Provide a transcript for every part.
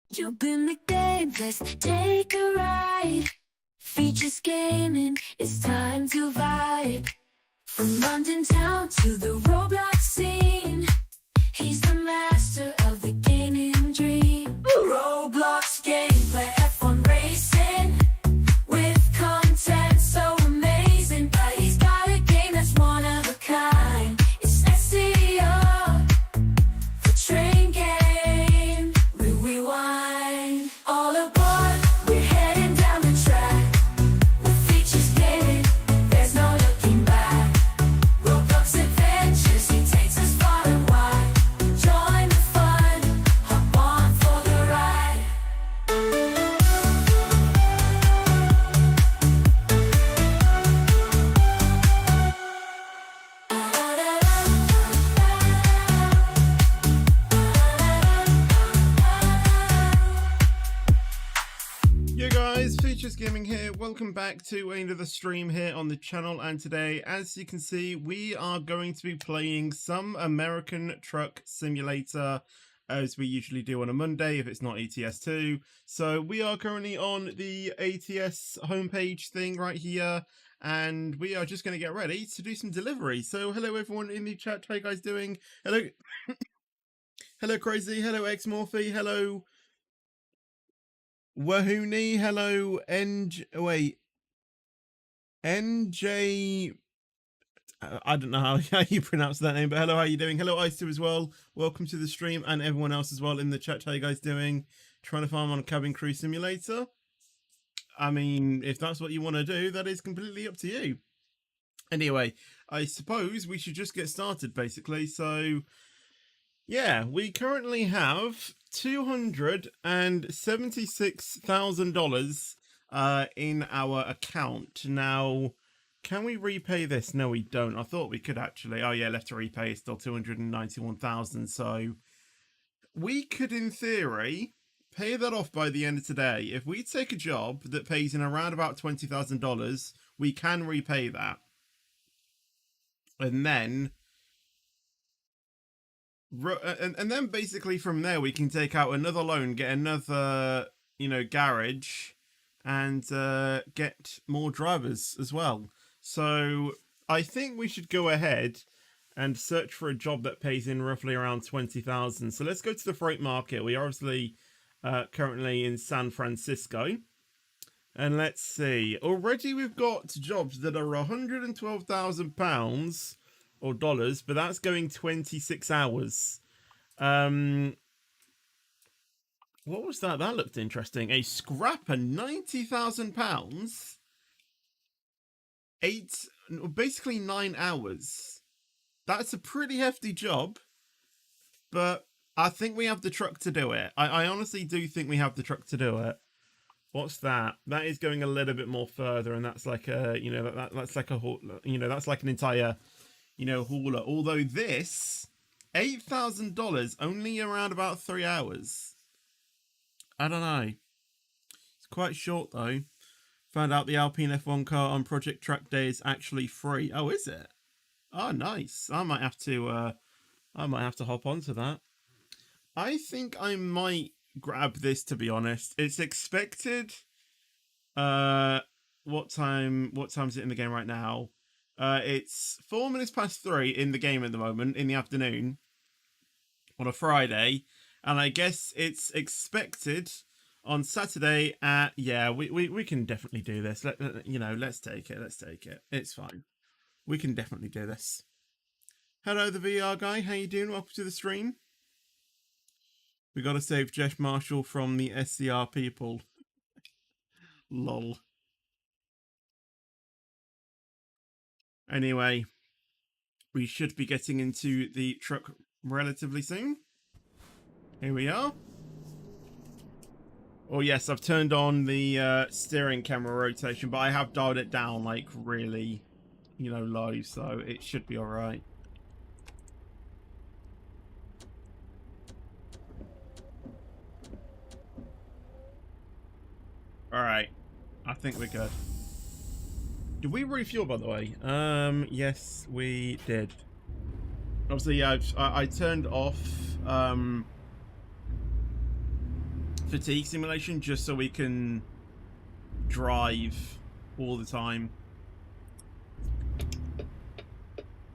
Jump in the game, let's take a ride. Features gaming, it's time to vibe. From London town to the Roblox scene, he's the master of the gaming dream. Roblox gameplay, F1 racing, with content so amazing. But he's got a game that's one of a kind. It's SEO, the train game. We rewind. All aboard, we're heading down the track. The features gaming, there's no looking back. Roblox adventures, he takes us far and wide. Join the fun, hop on for the ride. Yo guys, Features Gaming here. Welcome back to another stream here on the channel, and today, as you can see, we are going to be playing some American Truck Simulator, as we usually do on a Monday if it's not ATS2. So we are currently on the ATS homepage thing right here, and we are just going to get ready to do some delivery. So hello everyone in the chat, how you guys doing? Hello, hello Crazy, hello Xmorphy, hello Wahuni, hello NJ, I don't know how you pronounce that name, but hello, how you doing? Hello Ice2 as well, welcome to the stream, and everyone else as well in the chat, how you guys doing? Trying to farm on a cabin crew simulator? I mean, if that's what you want to do, that is completely up to you. Anyway, I suppose we should just get started basically. So yeah, we currently have $276,000 in our account. Now, can we repay this? No, we don't. I thought we could actually. Oh yeah, left to repay is still 291,000. So we could, in theory, pay that off by the end of today. If we take a job that pays in around about $20,000, we can repay that. And then basically from there we can take out another loan, get another, garage, and get more drivers as well. So I think we should go ahead and search for a job that pays in roughly around 20,000. So let's go to the freight market. We are obviously currently in San Francisco. And let's see. Already we've got jobs that are £112,000 or dollars, but that's going 26 hours. What was that? That looked interesting. A scrapper, £90,000. Basically 9 hours. That's a pretty hefty job, but I think we have the truck to do it. I honestly do think we have the truck to do it. What's that? That is going a little bit more further, and that's like a, that's like a, that's like an entire, hauler. Although this, $8,000, only around about 3 hours. I don't know. It's quite short though. Found out the Alpine F1 car on Project Track Day is actually free. Oh, is it? Oh, nice. I might have to hop onto that. I think I might grab this, to be honest. It's expected. What time is it in the game right now? It's 4 minutes past 3 in the game at the moment, in the afternoon, on a Friday, and I guess it's expected on Saturday at, yeah, we can definitely do this. Let's take it. It's fine. We can definitely do this. Hello, the VR guy. How you doing? Welcome to the stream. We gotta save Jeff Marshall from the SCR people. Lol. Anyway, we should be getting into the truck relatively soon. Here we are. Oh yes, I've turned on the steering camera rotation, but I have dialed it down like really, low, so it should be alright. Alright, I think we're good. Did we refuel, by the way? Yes, we did. Obviously, yeah, I turned off fatigue simulation just so we can drive all the time.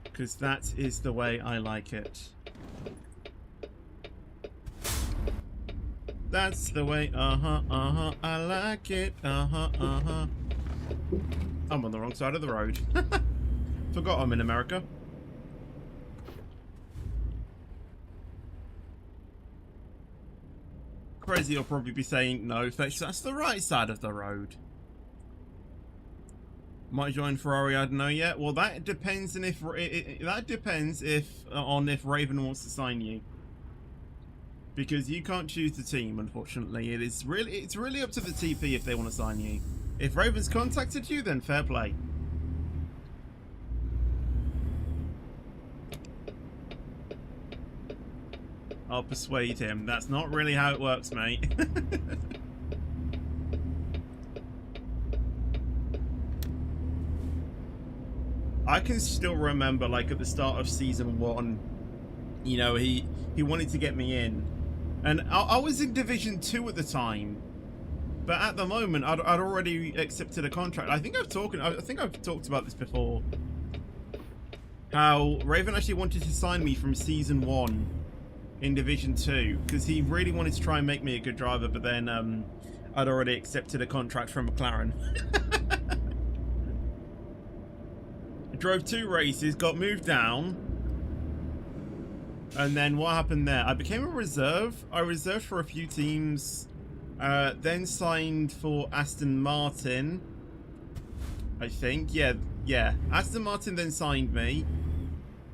Because that is the way I like it. That's the way, I like it, I'm on the wrong side of the road. Forgot I'm in America. Crazy will probably be saying, no, Fetch, that's the right side of the road. Might join Ferrari, I don't know yet. Well, that depends on if, on if Raven wants to sign you. Because you can't choose the team, unfortunately. It's really up to the TP if they want to sign you. If Raven's contacted you, then fair play. I'll persuade him. That's not really how it works, mate. I can still remember, like, at the start of Season 1, you know, he wanted to get me in. And I was in Division 2 at the time, but at the moment I'd already accepted a contract. I think I've talked about this before. How Raven actually wanted to sign me from Season 1 in Division 2 because he really wanted to try and make me a good driver, but then I'd already accepted a contract from McLaren. I drove 2 races, got moved down. And then what happened there? I became a reserve. I reserved for a few teams. Then signed for Aston Martin. I think. Yeah. Aston Martin then signed me.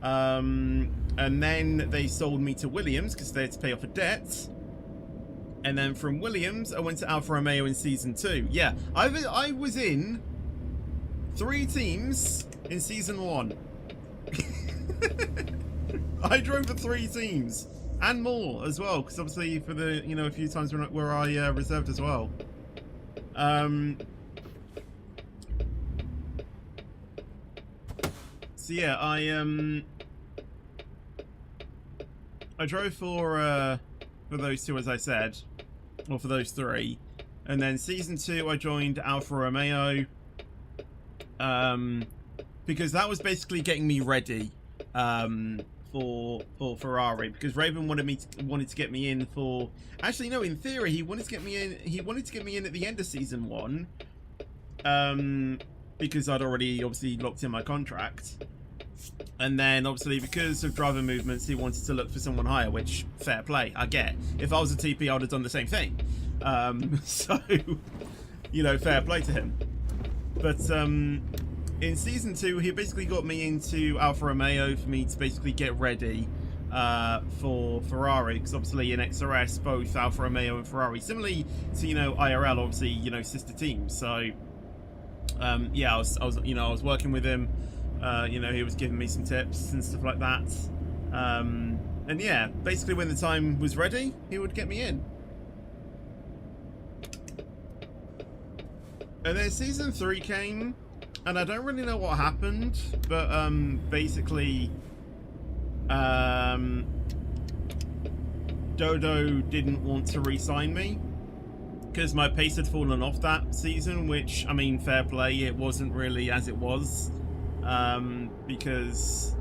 And then they sold me to Williams because they had to pay off a debt. And then from Williams, I went to Alfa Romeo in Season 2. Yeah. I was in 3 teams in Season 1. I drove for 3 teams and more as well, because obviously for the a few times where I reserved as well. So yeah, I drove for those 2, as I said, or for those 3, and then Season 2 I joined Alfa Romeo, because that was basically getting me ready. For Ferrari, because Raven wanted to get me in for, actually no, in theory he wanted to get me in at the end of Season 1, because I'd already obviously locked in my contract, and then obviously because of driver movements he wanted to look for someone higher, which fair play, I get. If I was a TP I would have done the same thing, so fair play to him. But in Season 2, he basically got me into Alfa Romeo for me to basically get ready for Ferrari, because obviously in XRS, both Alfa Romeo and Ferrari, similarly to IRL, obviously sister teams. So yeah, I was working with him. He was giving me some tips and stuff like that. And yeah, basically when the time was ready, he would get me in. And then Season 3 came. And I don't really know what happened, but basically Dodo didn't want to re-sign me because my pace had fallen off that season, which, I mean, fair play, it wasn't really as it was, because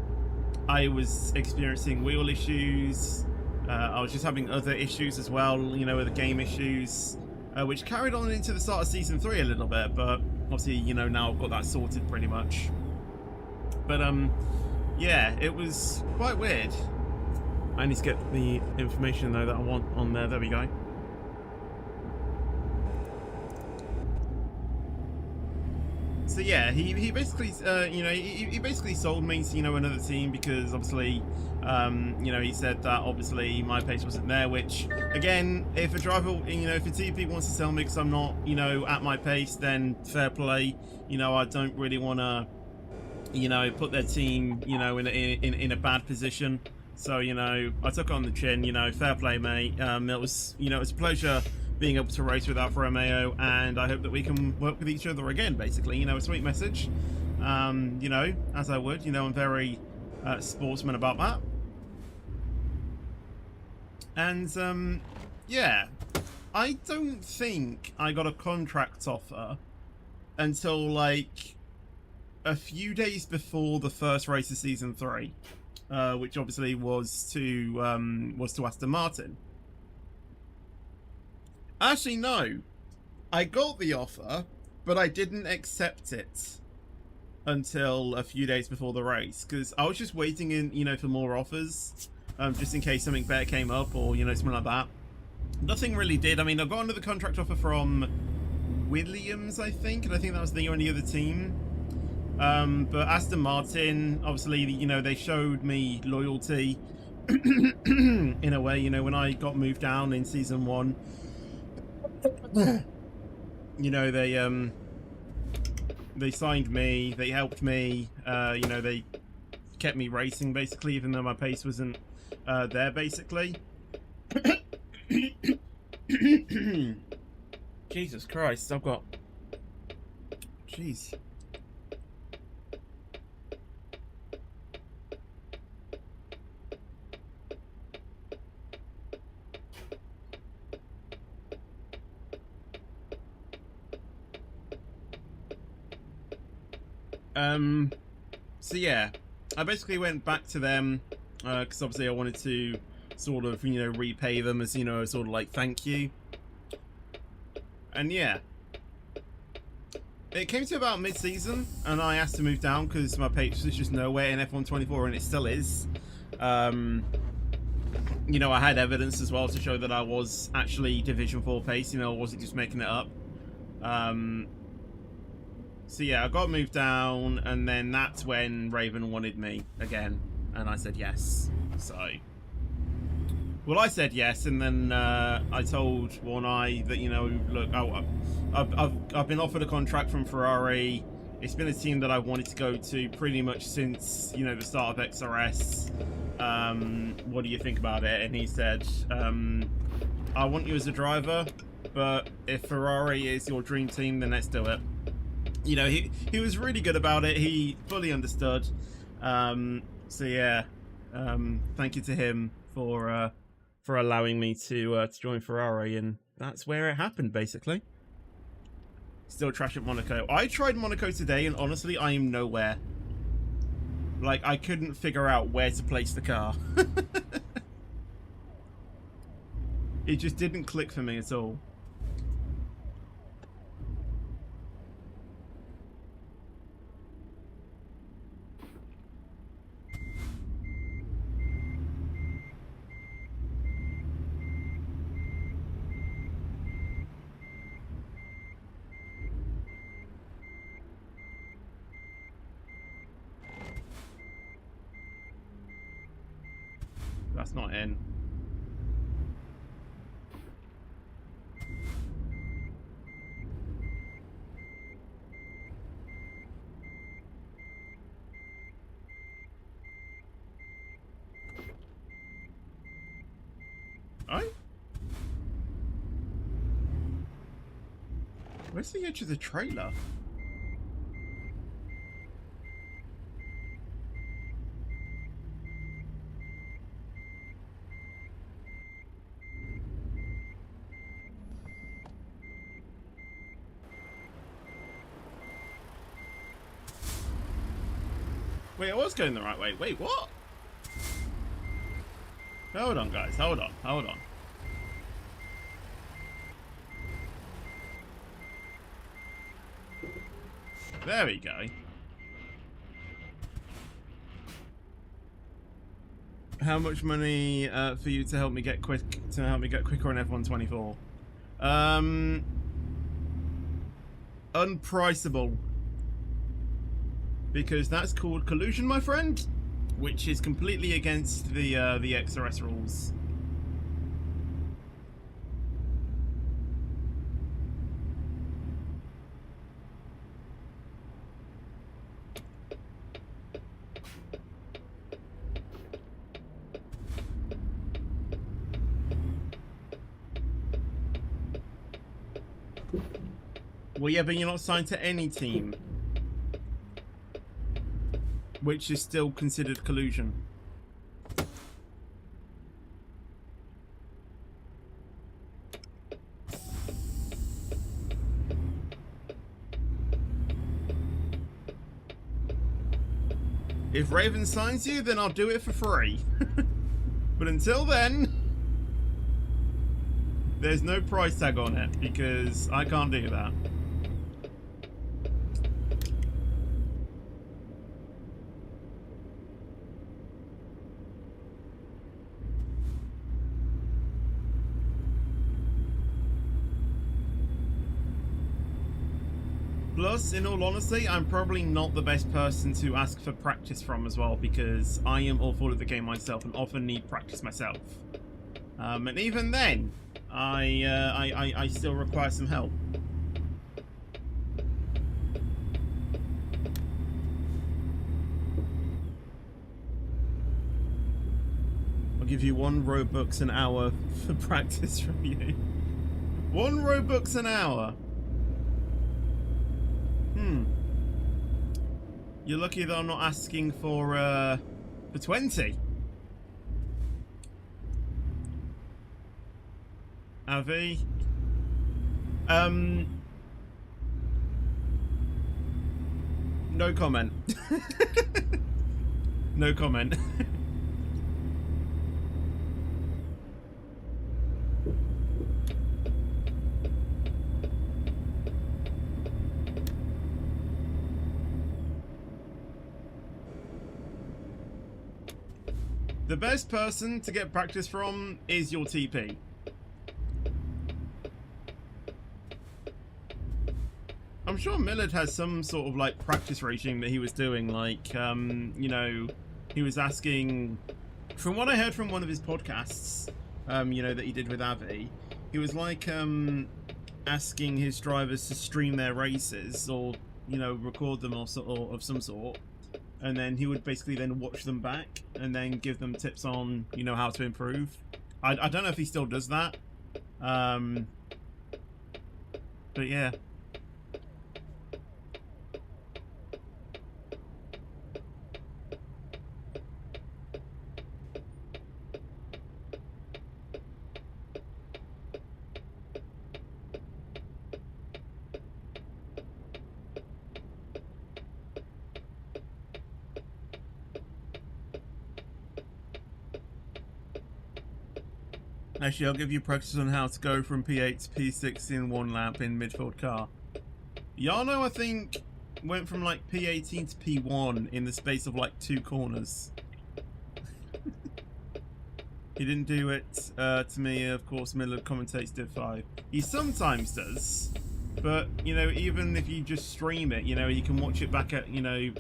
I was experiencing wheel issues, I was just having other issues as well, with the game issues, which carried on into the start of Season 3 a little bit, but obviously, now I've got that sorted pretty much. But, yeah, it was quite weird. I need to get the information, though, that I want on there. There we go. So, yeah, he basically, he basically sold me to, another team because, obviously, he said that, obviously, my pace wasn't there, which, again, if a driver, if a TP wants to sell me because I'm not, at my pace, then fair play. I don't really want to, put their team, in a bad position. So, I took it on the chin, fair play, mate. It was a pleasure being able to race with Alfa Romeo, and I hope that we can work with each other again, basically. A sweet message. As I would, I'm very sportsman about that. And, yeah, I don't think I got a contract offer until like a few days before the first race of season 3, which obviously was to Aston Martin. Actually, no, I got the offer, but I didn't accept it until a few days before the race because I was just waiting for more offers, just in case something better came up or something like that. Nothing really did. I mean, I got another contract offer from Williams, I think, and I think that was the only other team. But Aston Martin, obviously, they showed me loyalty in a way. When I got moved down in season 1, they signed me, they helped me, they kept me racing basically, even though my pace wasn't there basically. Jesus Christ, I've got... Jeez. So yeah, I basically went back to them because obviously I wanted to sort of repay them as sort of like thank you. And yeah, it came to about mid-season and I asked to move down because my pace was just nowhere in F124, and it still is. I had evidence as well to show that I was actually Division 4 pace, I wasn't just making it up. So yeah, I got moved down, and then that's when Raven wanted me again, and I said yes. So, well, I said yes, and then I told One Eye that look, I've been offered a contract from Ferrari. It's been a team that I wanted to go to pretty much since the start of XRS. What do you think about it? And he said, I want you as a driver, but if Ferrari is your dream team, then let's do it. He was really good about it. He fully understood. So yeah, thank you to him for allowing me to join Ferrari, and that's where it happened basically. Still trash at Monaco. I tried Monaco today, and honestly, I am nowhere. Like, I couldn't figure out where to place the car. It just didn't click for me at all. That's not in. Oh? Where's the edge of the trailer? Wait, I was going the right way. Wait, what? Hold on, guys. Hold on. Hold on. There we go. How much money for you to help me get quicker on F124? Unpriceable. Because that's called collusion, my friend, which is completely against the XRS rules. Well, yeah, but you're not signed to any team, which is still considered collusion. If Raven signs you, then I'll do it for free. But until then, there's no price tag on it because I can't do that. Plus, in all honesty, I'm probably not the best person to ask for practice from as well, because I am awful at the game myself and often need practice myself. And even then, I still require some help. I'll give you 1 Robux an hour for practice from you. 1 Robux an hour. You're lucky that I'm not asking for 20. Avi. No comment. No comment. The best person to get practice from is your TP. I'm sure Millard has some sort of like practice regime that he was doing, like, you know, he was asking, from what I heard from one of his podcasts, you know, that he did with Avi, he was like, asking his drivers to stream their races or, you know, record them or of some sort. And then he would basically then watch them back and then give them tips on, you know, how to improve. I don't know if he still does that. But yeah. Actually, I'll give you practice on how to go from P8 to P6 in 1 lap in midfield car. Yano, I think, went from like P18 to P1 in the space of like 2 corners. He didn't do it to me, of course. Miller commentates Div 5. He sometimes does, but you know, even if you just stream it, you know, you can watch it back at, you know,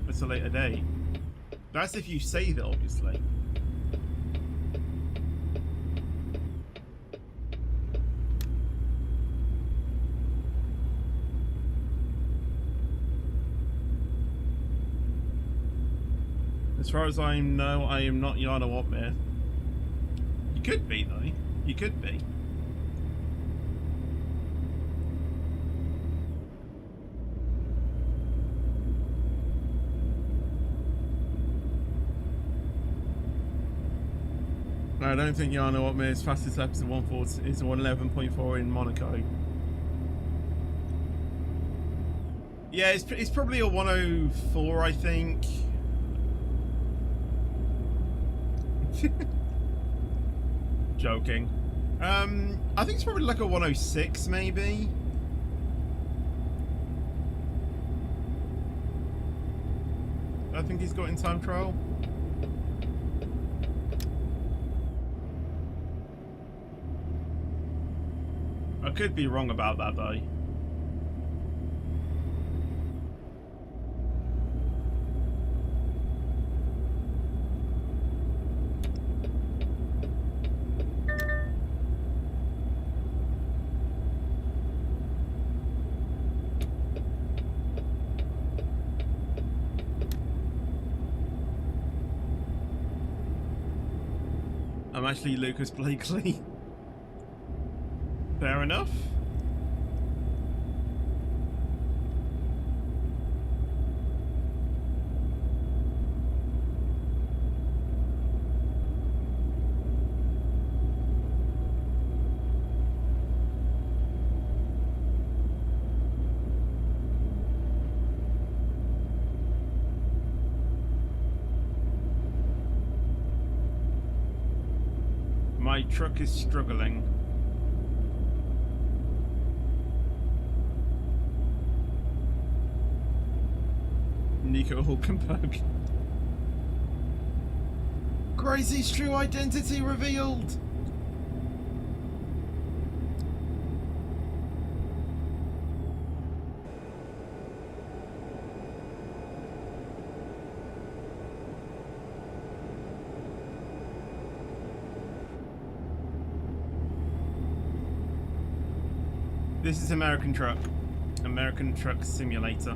at a later date. That's if you save it, obviously. As far as I know, I am not Yana Watmere. You could be, though. You could be. No, I don't think Yana Watmere's fastest lap is a 1.4, is a 111.4 in Monaco. Yeah, it's probably a 104, I think. Joking. I think it's probably like a 106, maybe. I think he's got in time trial. I could be wrong about that, though. I'm actually Lucas Blakely. Fair enough. My truck is struggling. Nico Hulkenberg. Crazy's true identity revealed! This is American Truck. American Truck Simulator.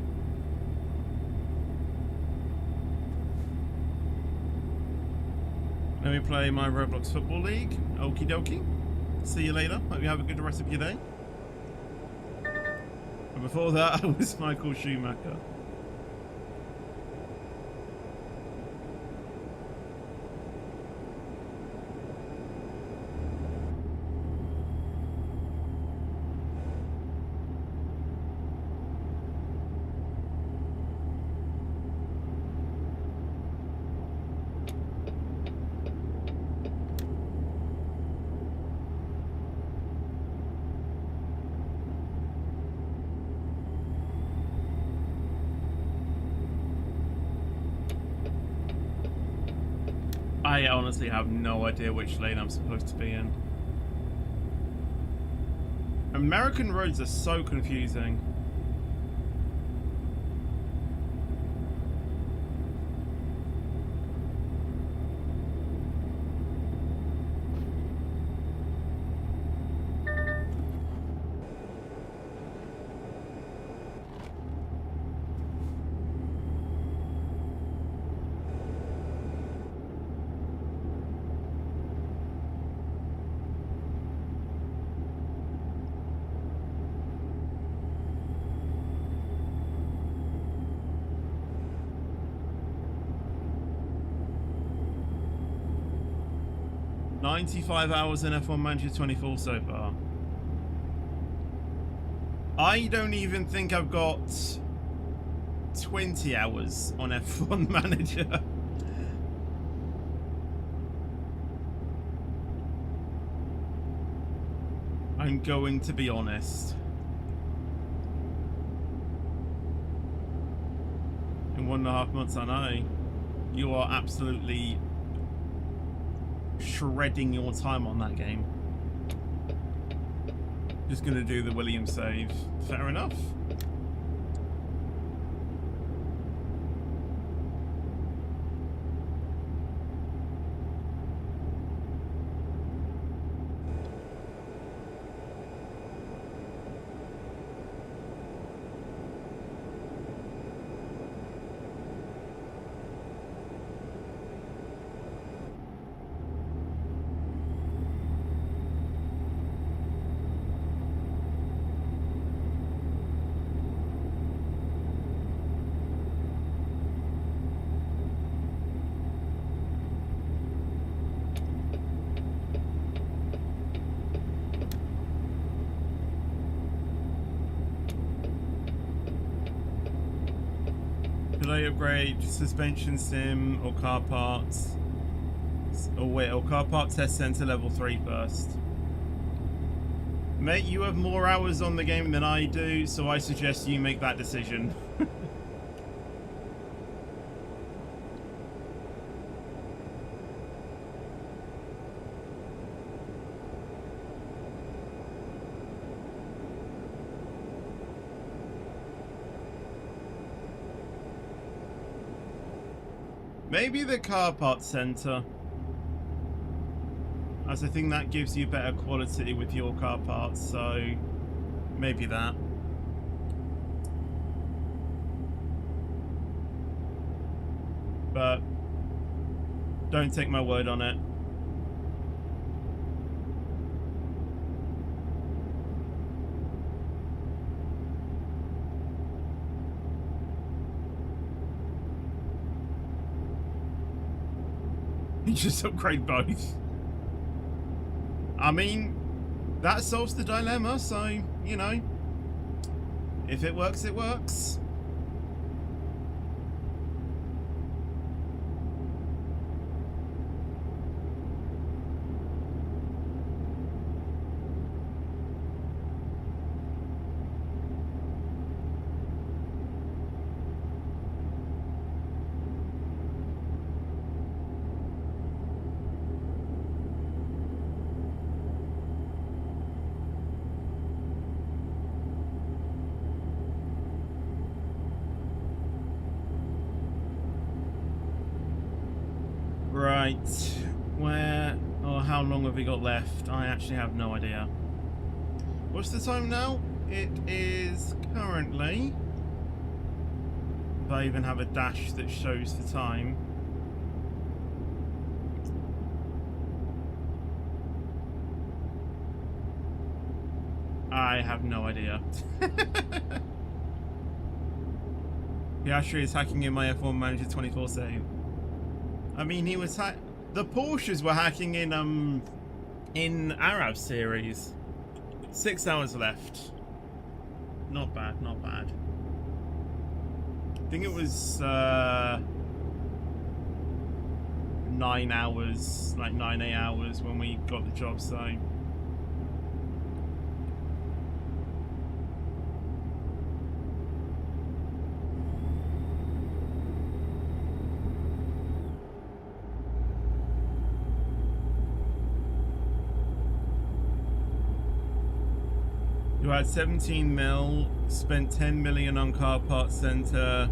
Let me play my Roblox Football League. Okie dokie. See you later. Hope you have a good rest of your day. But before that, I was Michael Schumacher. I honestly have no idea which lane I'm supposed to be in. American roads are so confusing. "95 hours in F1 Manager 24 so far." I don't even think I've got 20 hours on F1 Manager. I'm going to be honest. In 1.5 months, I know. You are absolutely shredding your time on that game. Just gonna do the Williams save. Fair enough. Should I upgrade suspension sim or car parts? Or car part test center level 3 first? Mate, you have more hours on the game than I do, so I suggest you make that decision. Maybe the car parts center, as I think that gives you better quality with your car parts, so maybe that. But don't take my word on it. You just upgrade both. I mean, that solves the dilemma, so, you know, if it works, it works. Right, where or how long have we got left? I actually have no idea. What's the time now? It is currently, if I even have a dash that shows the time, I have no idea. Piastri is hacking in my F1 Manager 24/7. I mean, he was the Porsches were hacking in Arab series. 6 hours left. Not bad, not bad. I think it was 9 hours, like 9-8 hours when we got the job, so. You had 17 mil, spent 10 million on car parts center.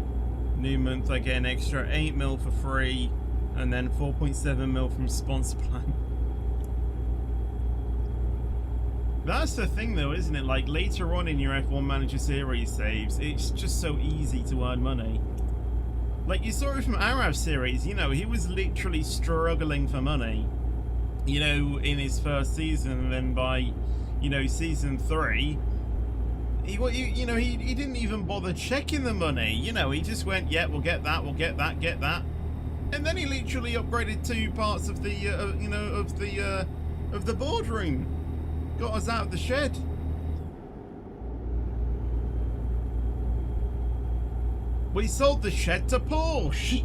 New month I get an extra 8 mil for free, and then 4.7 mil from sponsor plan. That's the thing though, isn't it? Like later on in your F1 Manager series saves, it's just so easy to earn money. Like you saw it from Arab series, you know, he was literally struggling for money, you know, in his first season, and then by, you know, season 3, he didn't even bother checking the money. You know, he just went, yeah, we'll get that, get that, and then he literally upgraded 2 parts of the, of the boardroom, got us out of the shed. We sold the shed to Porsche.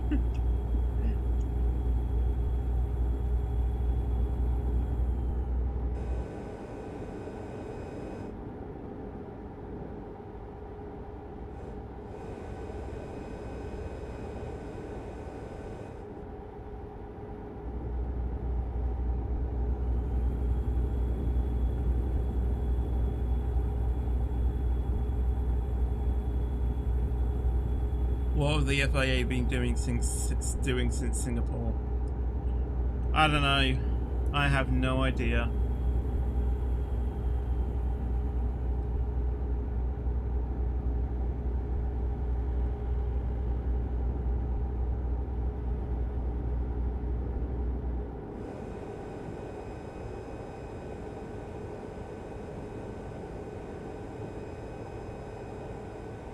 What have the FIA been doing since Singapore? I don't know. I have no idea.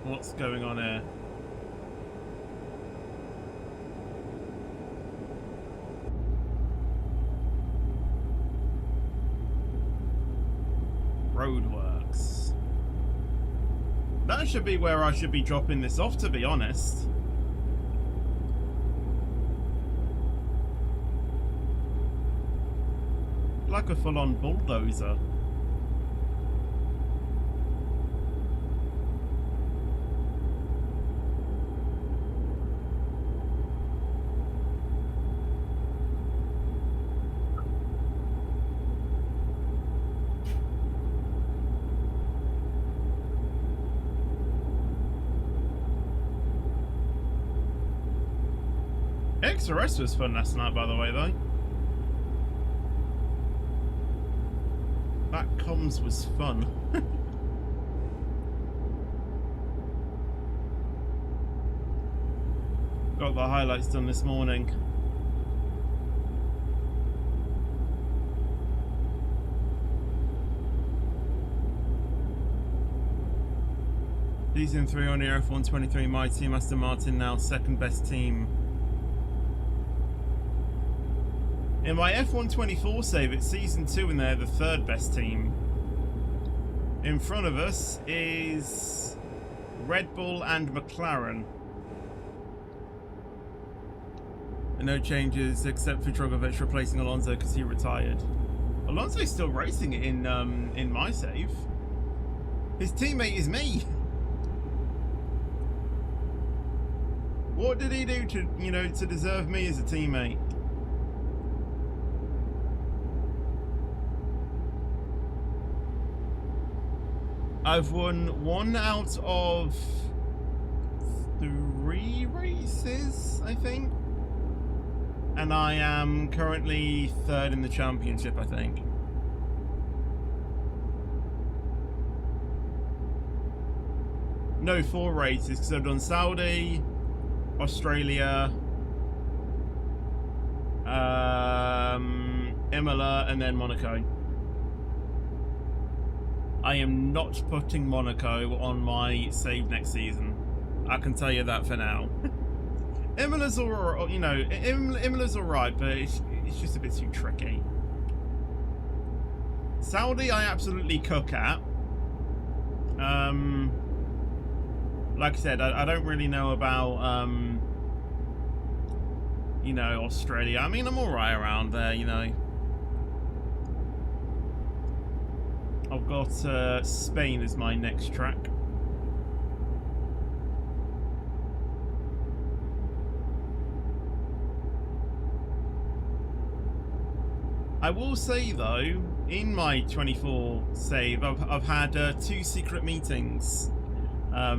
What's going on here? Roadworks. That should be where I should be dropping this off, to be honest. Like a full-on bulldozer. XRS was fun last night, by the way, though. That comms was fun. Got the highlights done this morning. Season 3 on your F1 23, my team, Aston Martin, now second best team. In my F1 24 save, it's season 2 and they're the third best team. In front of us is Red Bull and McLaren. And no changes except for Drogovic replacing Alonso because he retired. Alonso's still racing it in my save. His teammate is me. What did he do to, you know, to deserve me as a teammate? I've won 1 out of 3 races, I think. and I am currently 3rd in the championship, I think. No, 4 races, because I've done Saudi, Australia, Imola, and then Monaco. I am not putting Monaco on my save next season. I can tell you that for now. Imola's alright, you know, Imola's alright, but it's just a bit too tricky. Saudi, I absolutely cook at. Like I said, I don't really know about, you know, Australia. I mean, I'm alright around there, you know. I've got Spain as my next track. I will say though, in my 24 save, I've had 2 secret meetings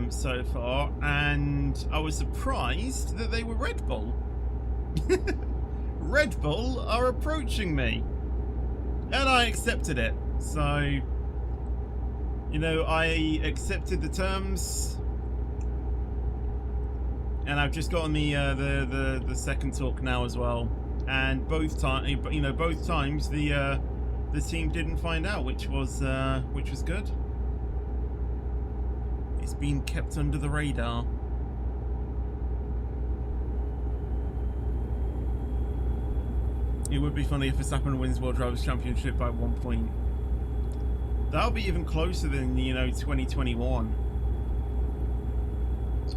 so far, and I was surprised that they were Red Bull. Red Bull are approaching me, and I accepted it. So, you know, I accepted the terms, and I've just gotten the second talk now as well. And both times the team didn't find out, which was good. It's been kept under the radar. It would be funny if Verstappen wins World Drivers' Championship by 1 point. That'll be even closer than, you know, 2021.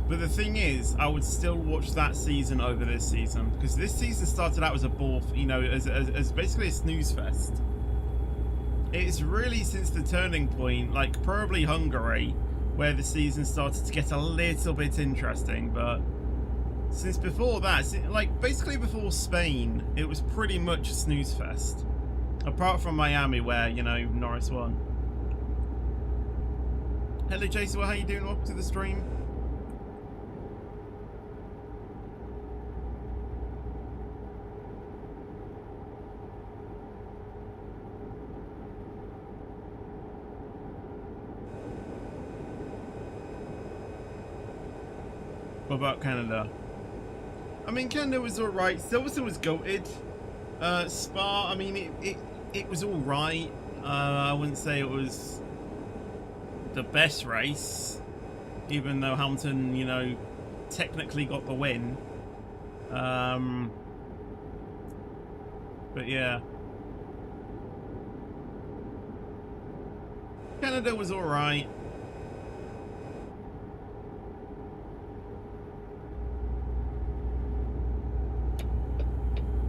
But the thing is, I would still watch that season over this season, because this season started out as a ball, you know, as basically a snooze fest. It's really since the turning point, like probably Hungary, where the season started to get a little bit interesting. But since before that, like basically before Spain, it was pretty much a snooze fest. Apart from Miami, where, you know, Norris won. Hello Jason, how you doing? Welcome to the stream. What about Canada? I mean, Canada was alright. Silverstone was goated. Spa, I mean, it was alright. I wouldn't say it was the best race, even though Hamilton, you know, technically got the win. But yeah. Canada was alright.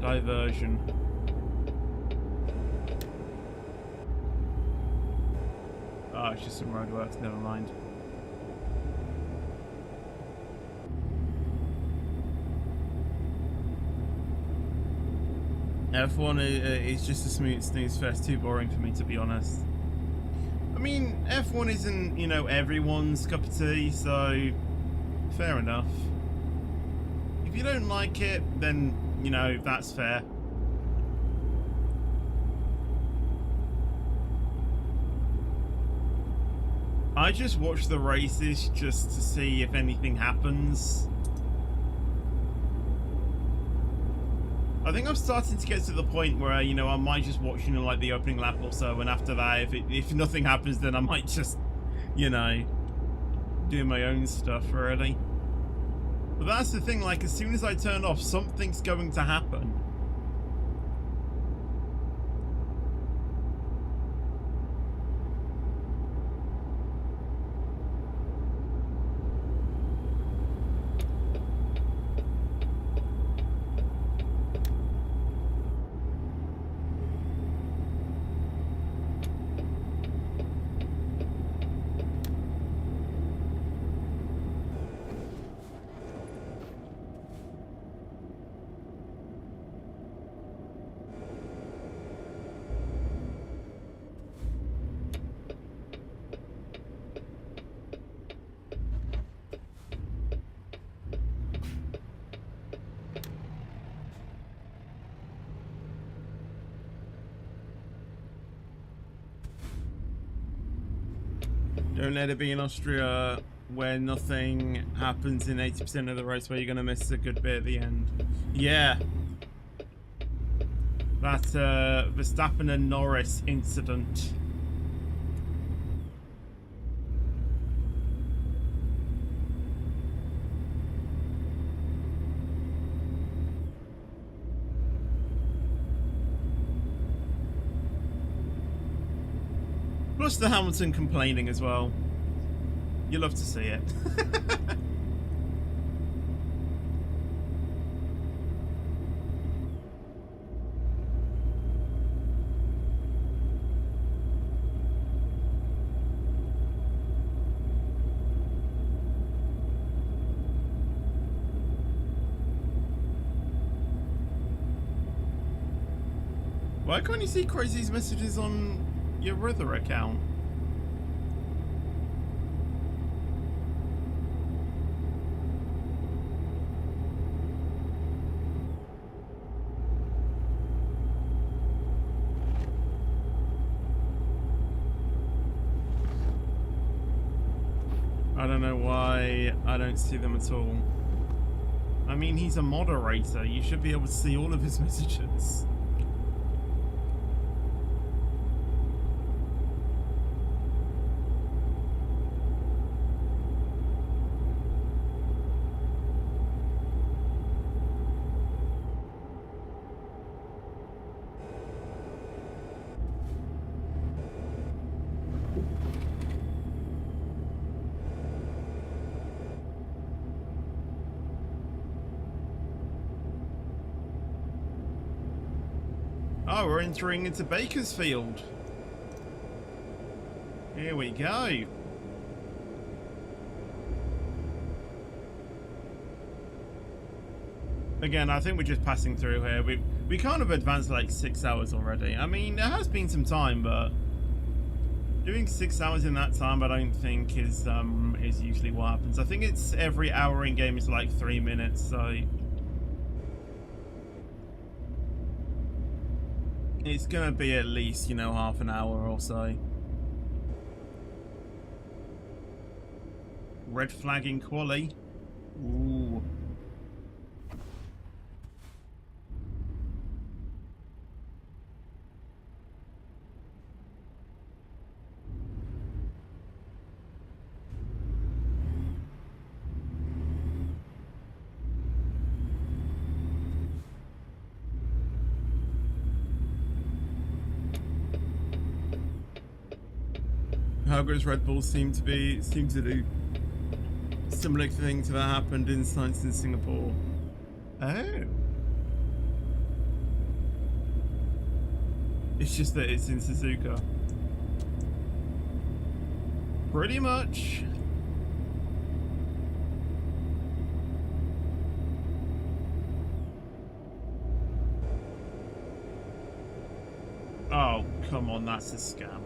Diversion. Oh, it's just some roadworks, never mind. F1 is just a smooth snooze fest, too boring for me, to be honest. I mean, F1 isn't, you know, everyone's cup of tea, so fair enough. If you don't like it, then, you know, that's fair. I just watch the races just to see if anything happens. I think I'm starting to get to the point where, you know, I might just watch, you know, like the opening lap or so, and after that, if nothing happens, then I might just, you know, do my own stuff, really. But that's the thing, like, as soon as I turn off, something's going to happen. Don't let it be in Austria where nothing happens in 80% of the race, where you're going to miss a good bit at the end. Yeah. That Verstappen and Norris incident. Plus the Hamilton complaining as well. You love to see it. Why can't you see Crazy's messages on your other account? I don't know why I don't see them at all. I mean, he's a moderator. You should be able to see all of his messages. Oh, we're entering into Bakersfield. Here we go. Again, I think we're just passing through here. We kind of advanced like 6 hours already. I mean, there has been some time, but doing 6 hours in that time, I don't think is usually what happens. I think it's every hour in game is like 3 minutes, so it's gonna be at least, you know, half an hour or so. Red flag in quali. Ooh. Helgo's Red Bulls seem to do similar thing to that happened in Science in Singapore. Oh. It's just that it's in Suzuka. Pretty much. Oh, come on, that's a scam.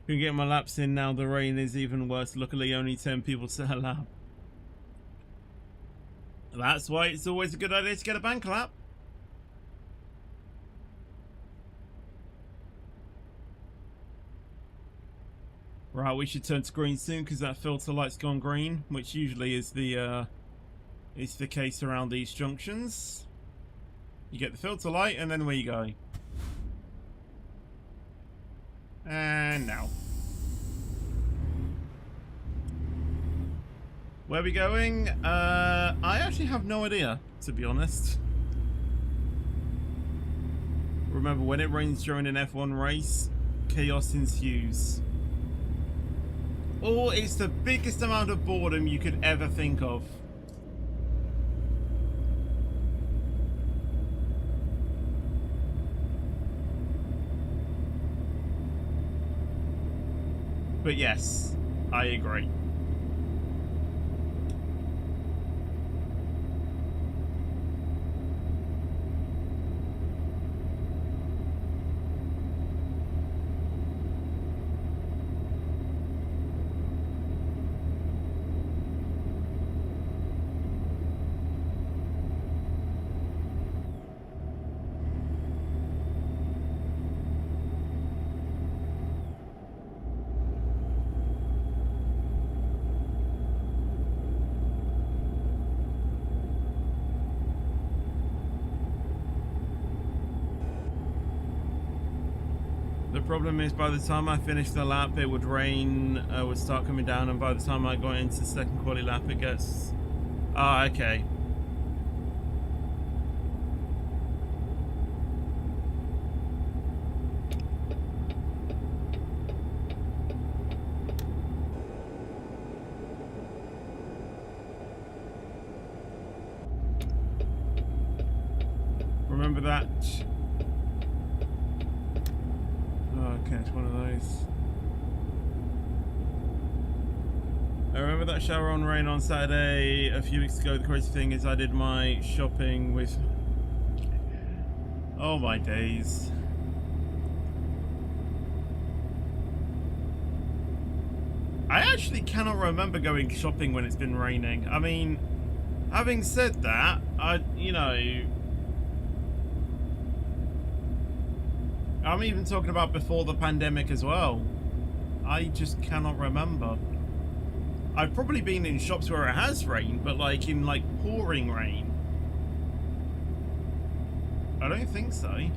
Can get my laps in now. The rain is even worse. Luckily, only 10 people set a lap. That's why it's always a good idea to get a bank lap. Right, we should turn to green soon because that filter light's gone green, which usually is the case around these junctions. You get the filter light, and then where you go. And now. Where are we going? I actually have no idea, to be honest. Remember, when it rains during an F1 race, chaos ensues. Or it's the biggest amount of boredom you could ever think of. But yes, I agree. The problem is by the time I finish the lap, it would rain, would start coming down, and by the time I got into the second quali lap, it gets... Ah, okay. Remember that? Oh, okay, it's one of those. I remember that shower on rain on Saturday a few weeks ago. The crazy thing is I did my shopping with... Oh my days. I actually cannot remember going shopping when it's been raining. I mean, having said that, I'm even talking about before the pandemic as well. I just cannot remember. I've probably been in shops where it has rained, but like in like pouring rain. I don't think so.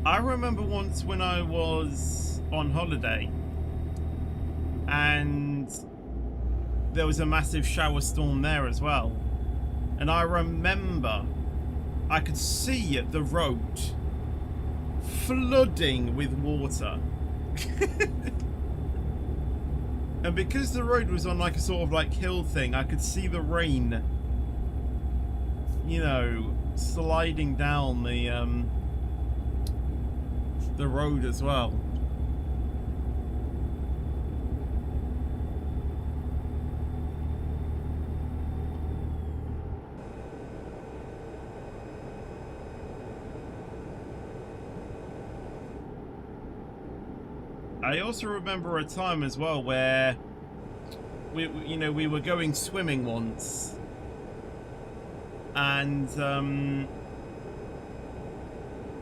I remember once when I was on holiday and there was a massive shower storm there as well. And I remember I could see the road flooding with water. And because the road was on like a sort of like hill thing, I could see the rain, you know, sliding down the road as well. I also remember a time as well where we were going swimming once, and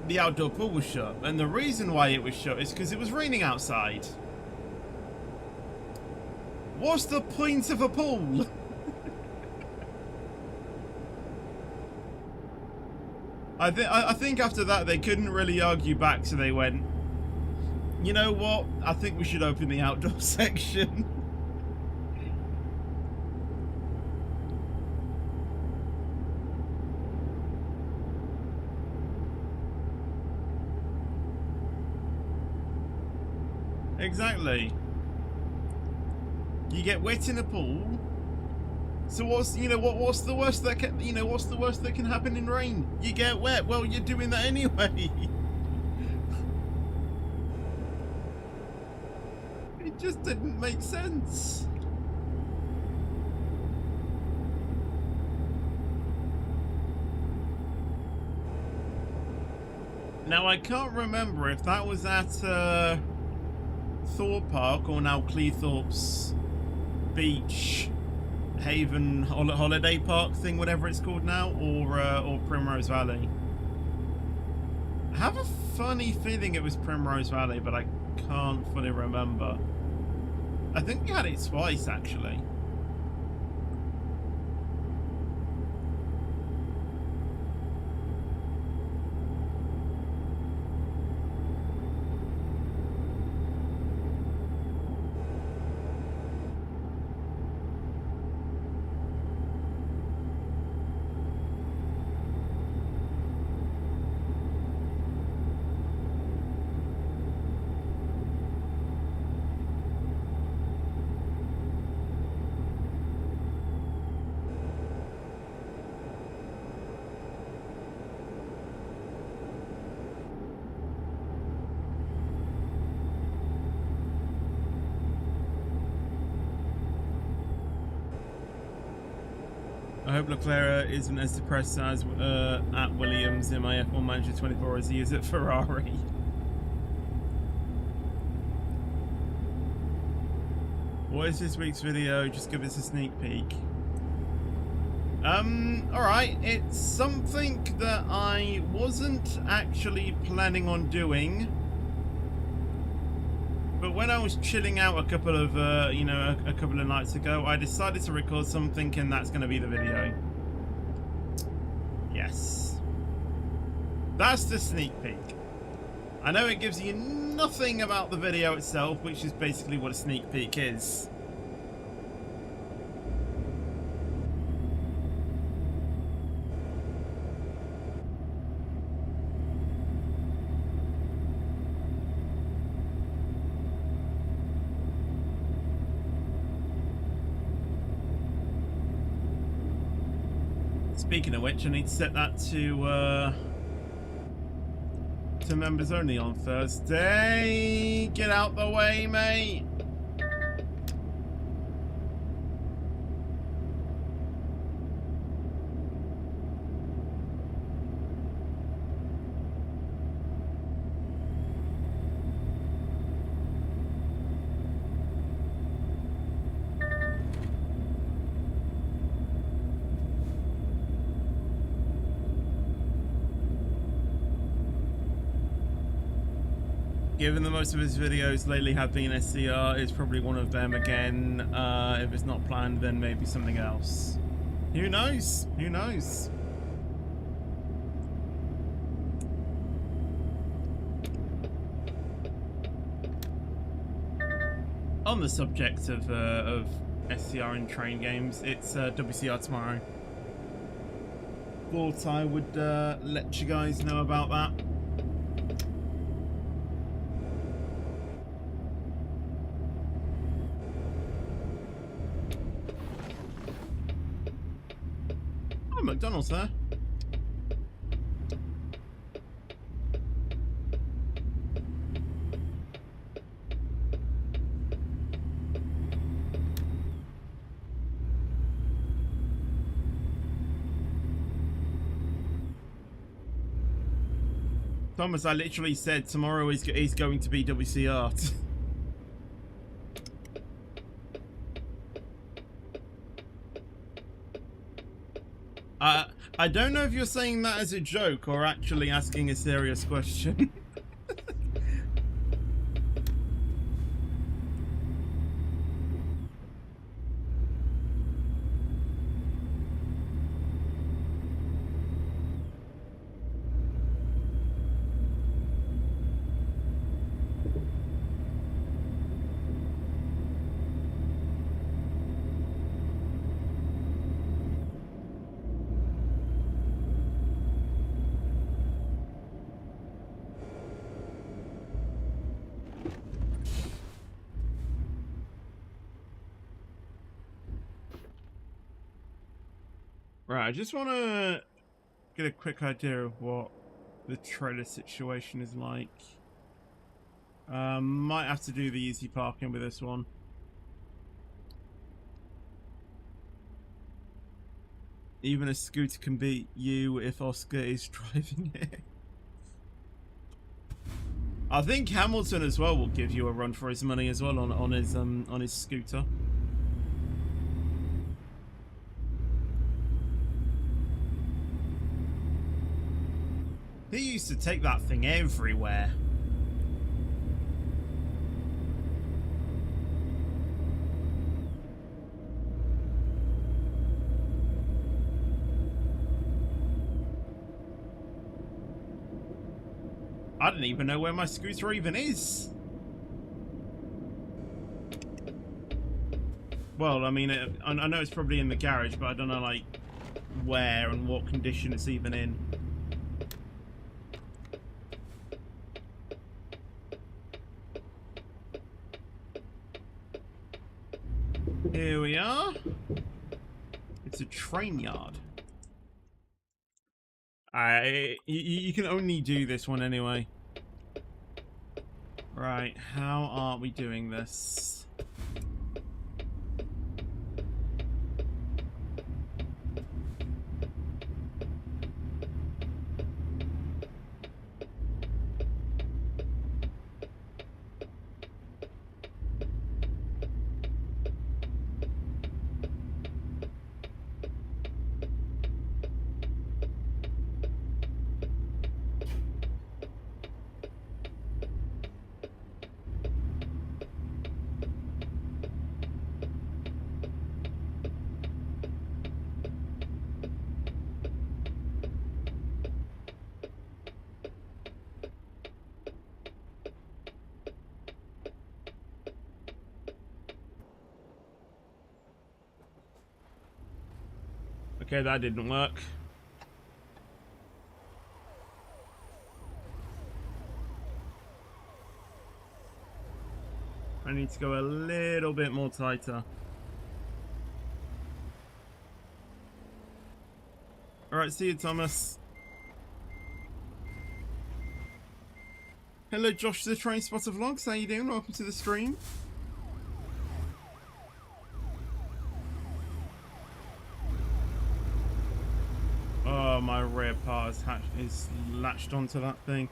the outdoor pool was shut, and the reason why it was shut is because it was raining outside. What's the point of a pool? I think after that they couldn't really argue back, so they went, you know what? I think we should open the outdoor section. Exactly. You get wet in a pool. So what's the worst that can happen in rain? You get wet. Well, you're doing that anyway. It just didn't make sense. Now I can't remember if that was at Thorpe Park or now Cleethorpes Beach Haven Holiday Park thing, whatever it's called now, or Primrose Valley. I have a funny feeling it was Primrose Valley, but I can't fully remember. I think we had it twice, actually. I hope Leclerc isn't as depressed as at Williams in my F1 Manager 24 as he is at Ferrari. What is this week's video? Just give us a sneak peek. Alright, it's something that I wasn't actually planning on doing. But when I was chilling out a couple of nights ago, I decided to record something, and that's going to be the video. Yes. That's the sneak peek. I know it gives you nothing about the video itself, which is basically what a sneak peek is. Speaking of which, I need to set that to members only on Thursday. Get out the way, mate. Given that most of his videos lately have been SCR, it's probably one of them again. If it's not planned, then maybe something else. Who knows? Who knows? On the subject of SCR in train games, it's WCR tomorrow. Thought I would let you guys know about that. McDonald's there. Thomas, I literally said tomorrow is going to be WCR. I don't know if you're saying that as a joke or actually asking a serious question. Right, I just want to get a quick idea of what the trailer situation is like. Might have to do the easy parking with this one. Even a scooter can beat you if Oscar is driving it. I think Hamilton as well will give you a run for his money as well on his scooter. He used to take that thing everywhere. I don't even know where my scooter even is. Well, I mean, I know it's probably in the garage, but I don't know, like, where and what condition it's even in. Here we are. It's a train yard. You can only do this one anyway. Right, how are we doing this? Okay, that didn't work. I need to go a little bit more tighter. Alright, see you, Thomas. Hello, Josh the Train Spotter Vlogs. How you doing? Welcome to the stream. Oh, my rear part is latched onto that thing.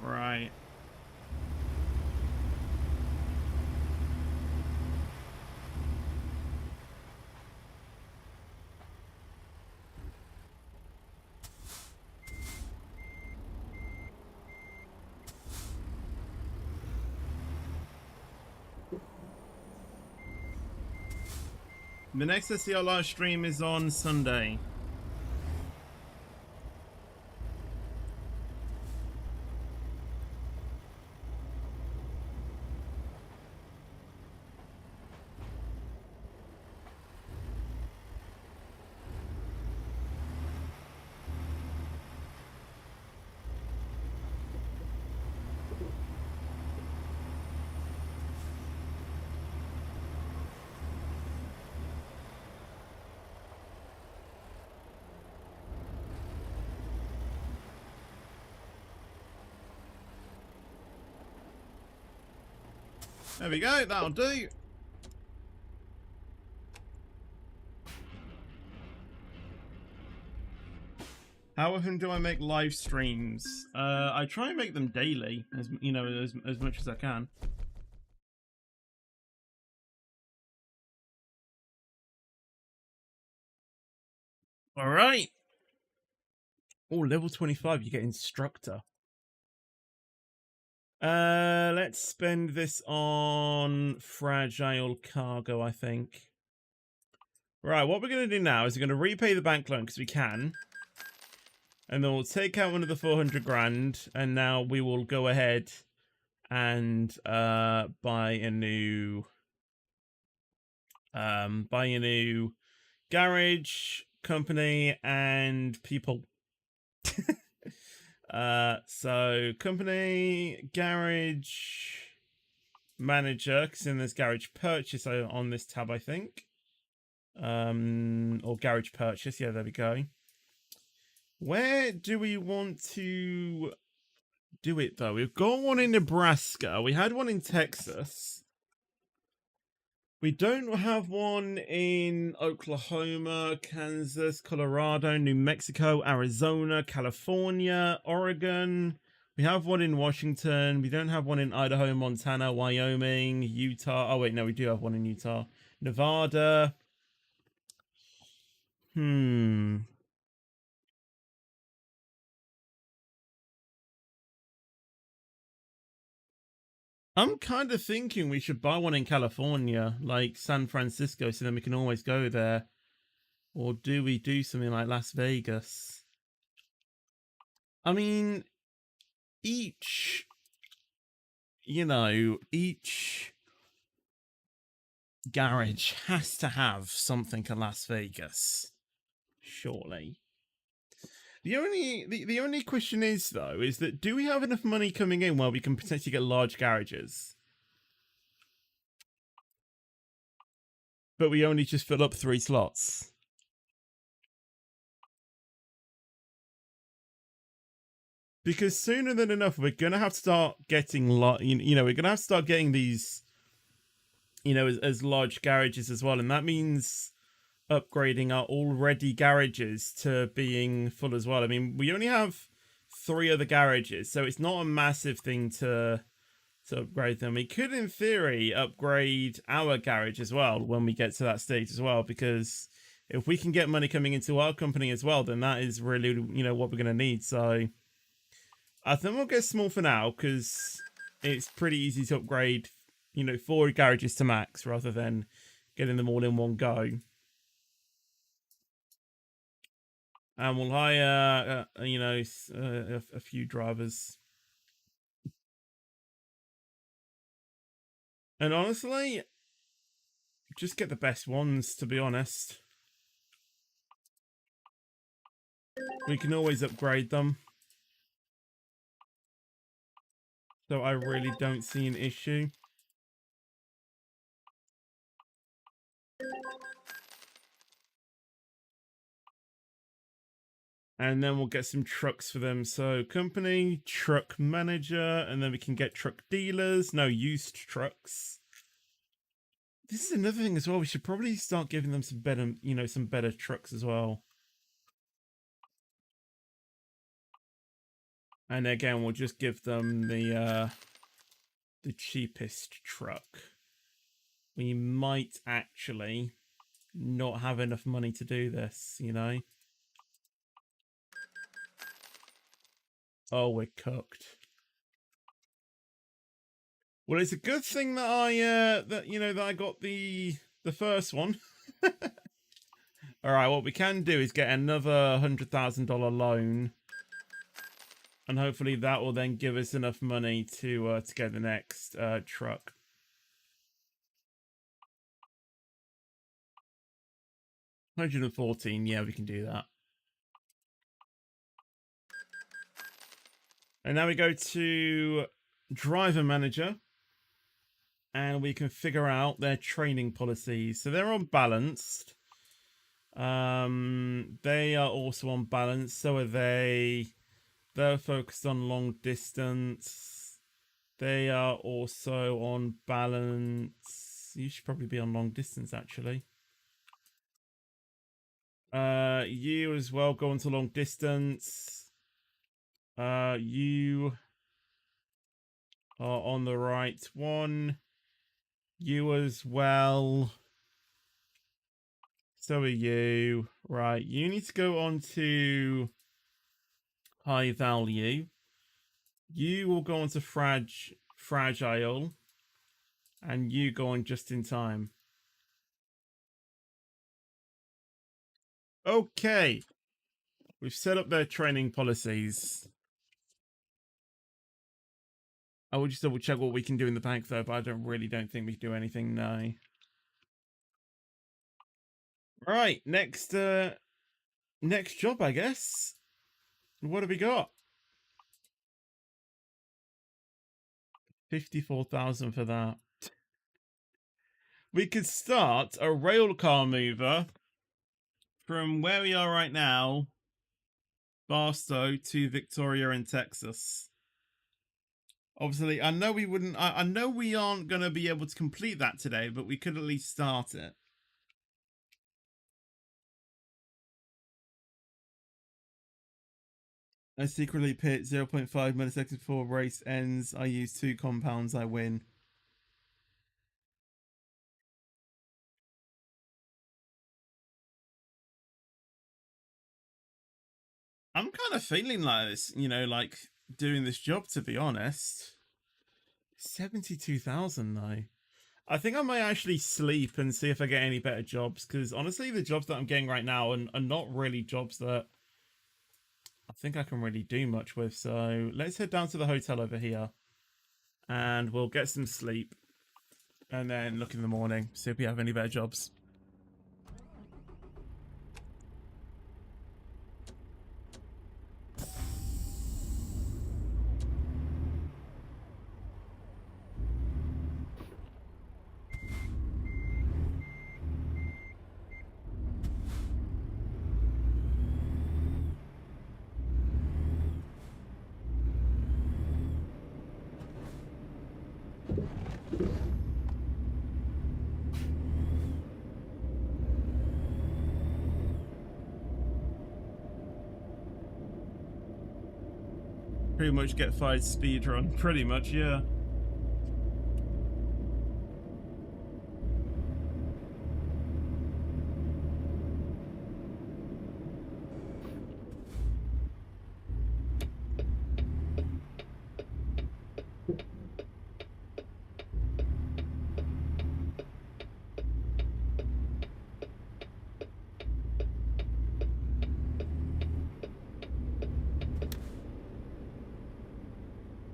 Right. The next SCR live stream is on Sunday. There we go, that'll do. How often do I make live streams? I try and make them daily, as you know, as much as I can. All right. Oh, level 25, you get instructor. Let's spend this on fragile cargo, I think. Right, what we're going to do now is we're going to repay the bank loan because we can. And then we'll take out one of the 400 grand. And now we will go ahead and buy a new garage, company, and people. So company, garage, manager, because then there's garage purchase on this tab, I think. Or garage purchase, yeah, there we go. Where do we want to do it though? We've got one in Nebraska, we had one in Texas. We don't have one in Oklahoma, Kansas, Colorado, New Mexico, Arizona, California, Oregon. We have one in Washington. We don't have one in Idaho, Montana, Wyoming, Utah. Oh, wait, no, we do have one in Utah. Nevada. I'm kind of thinking we should buy one in California, like San Francisco, so then we can always go there. Or do we do something like Las Vegas? I mean, each garage has to have something in Las Vegas, surely. The only question is though, is that do we have enough money coming in where we can potentially get large garages? But we only just fill up 3 slots. Because sooner than enough, we're gonna have to start getting we're gonna have to start getting these, as large garages as well, and that means upgrading our already garages to being full as well. I mean, we only have 3 other garages, so it's not a massive thing to upgrade them. We could, in theory, upgrade our garage as well when we get to that stage as well, because if we can get money coming into our company as well, then that is really, what we're going to need. So I think we'll get small for now, because it's pretty easy to upgrade, 4 garages to max rather than getting them all in one go. And we'll hire, a few drivers. And honestly, just get the best ones, to be honest. We can always upgrade them. So I really don't see an issue. And then we'll get some trucks for them. So company, truck manager, and then we can get truck dealers. No, used trucks. This is another thing as well. We should probably start giving them some better, some better trucks as well. And again, we'll just give them the cheapest truck. We might actually not have enough money to do this, Oh, we're cooked. Well, it's a good thing that I got the first one. All right, what we can do is get another $100,000 loan, and hopefully that will then give us enough money to get the next truck. $114, yeah, we can do that. And now we go to driver manager, and we can figure out their training policies. So they're unbalanced. They are also unbalanced. So are they. They're focused on long distance. They are also on balance. You should probably be on long distance, actually. You as well go into long distance. You are on the right one. You as well. So are you. Right, you need to go on to high value. You will go on to fragile. And you go on just in time. Okay. We've set up their training policies. I will just double check what we can do in the bank though, but I don't think we can do anything now. Right, next job, I guess. What have we got? 54,000 for that. We could start a rail car mover from where we are right now, Barstow, to Victoria in Texas. Obviously, I know we wouldn't. I know we aren't going to be able to complete that today, but we could at least start it. I secretly pit 0.5 milliseconds before race ends. I use 2 compounds. I win. I'm kind of feeling like this, like doing this job, to be honest. 72,000 though. I think I might actually sleep and see if I get any better jobs, because honestly, the jobs that I'm getting right now are not really jobs that I think I can really do much with. So let's head down to the hotel over here and we'll get some sleep and then look in the morning, see if we have any better jobs. Pretty much get 5 speedrun, pretty much, yeah.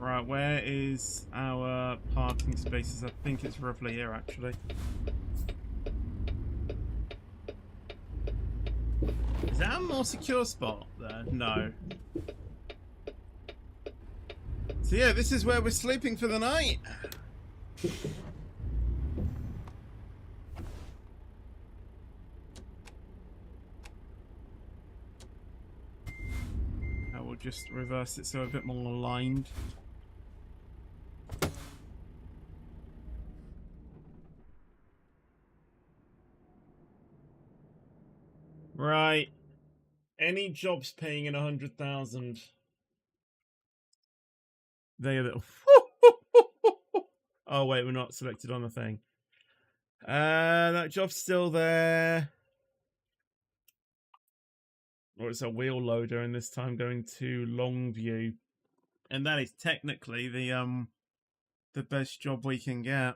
Right, where is our parking spaces? I think it's roughly here, actually. Is that a more secure spot there? No. So yeah, this is where we're sleeping for the night. I will just reverse it so a bit more aligned. Right. Any jobs paying in 100,000? They are the... Oh wait, we're not selected on the thing. That job's still there. Or it's a wheel loader, and this time going to Longview, and that is technically the best job we can get.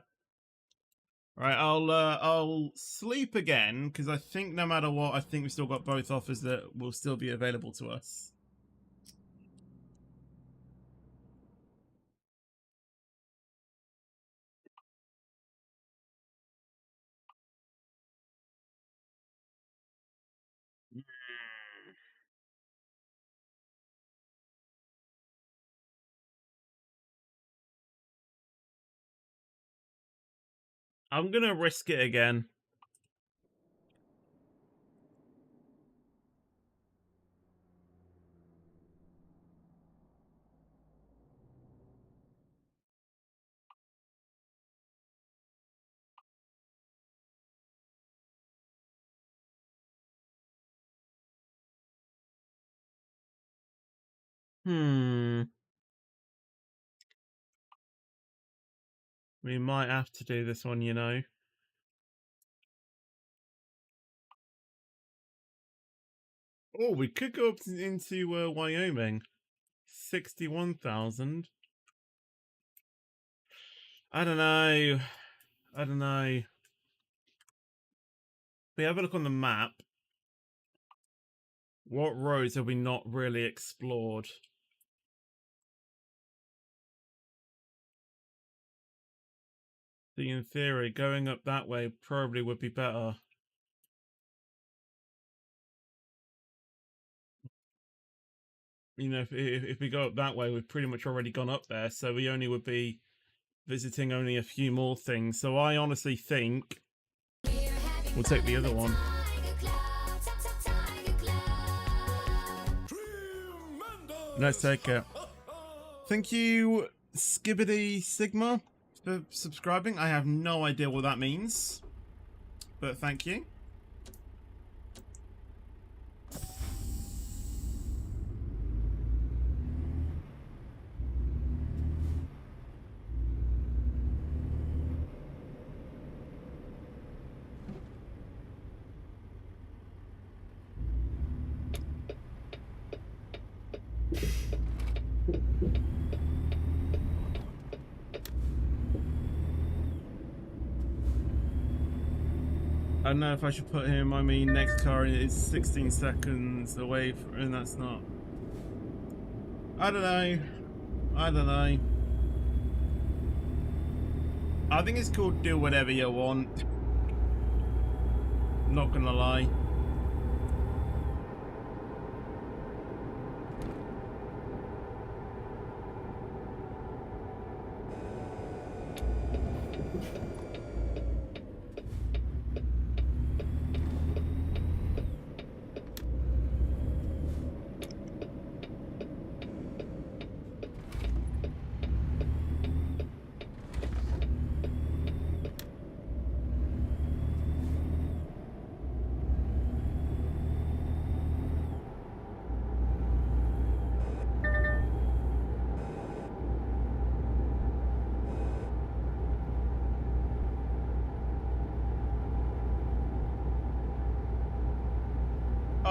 Right, I'll sleep again because I think no matter what, I think we still got both offers that will still be available to us. I'm gonna risk it again. We might have to do this one, you know. Oh, we could go up into Wyoming. 61,000. I don't know. I don't know. We have a look on the map. What roads have we not really explored? In theory, going up that way probably would be better. You know, if we go up that way, we've pretty much already gone up there, so we only would be visiting only a few more things. So I honestly think we'll take the other one. Let's take it. Thank you, Skibbity Sigma, for subscribing. I have no idea what that means, but thank you. I don't know if I should put him. I mean, next car is 16 seconds away, and that's not. I don't know. I don't know. I think it's called do whatever you want. Not gonna lie.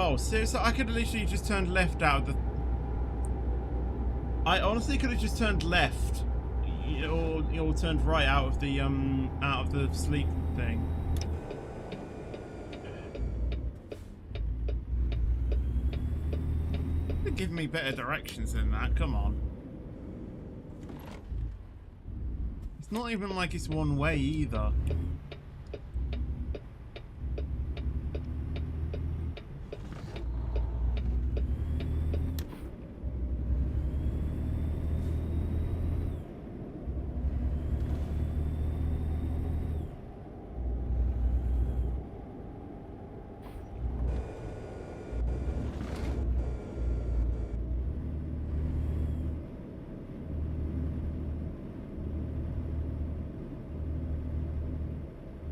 Oh, seriously? I could have literally just turned left out of the... I honestly could have just turned left. Or turned right out of the sleep thing. They're giving me better directions than that, come on. It's not even like it's one way either.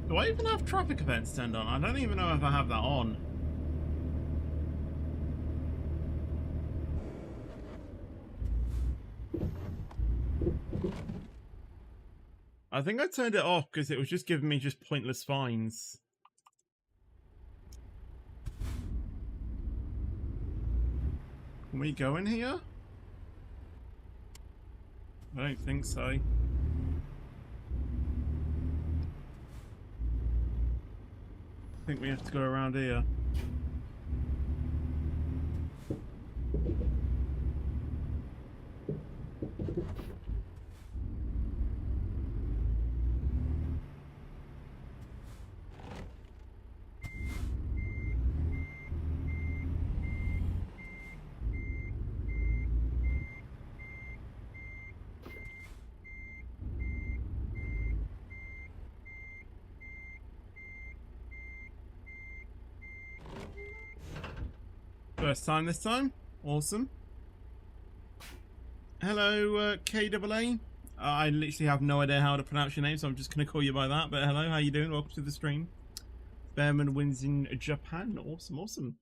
Do I even have traffic events turned on? I don't even know if I have that on. I think I turned it off because it was just giving me just pointless fines. Can we go in here? I don't think so. I think we have to go around here. First time this time? Awesome. Hello, KAA. I literally have no idea how to pronounce your name, so I'm just going to call you by that. But hello, how you doing? Welcome to the stream. Bearman wins in Japan. Awesome, awesome.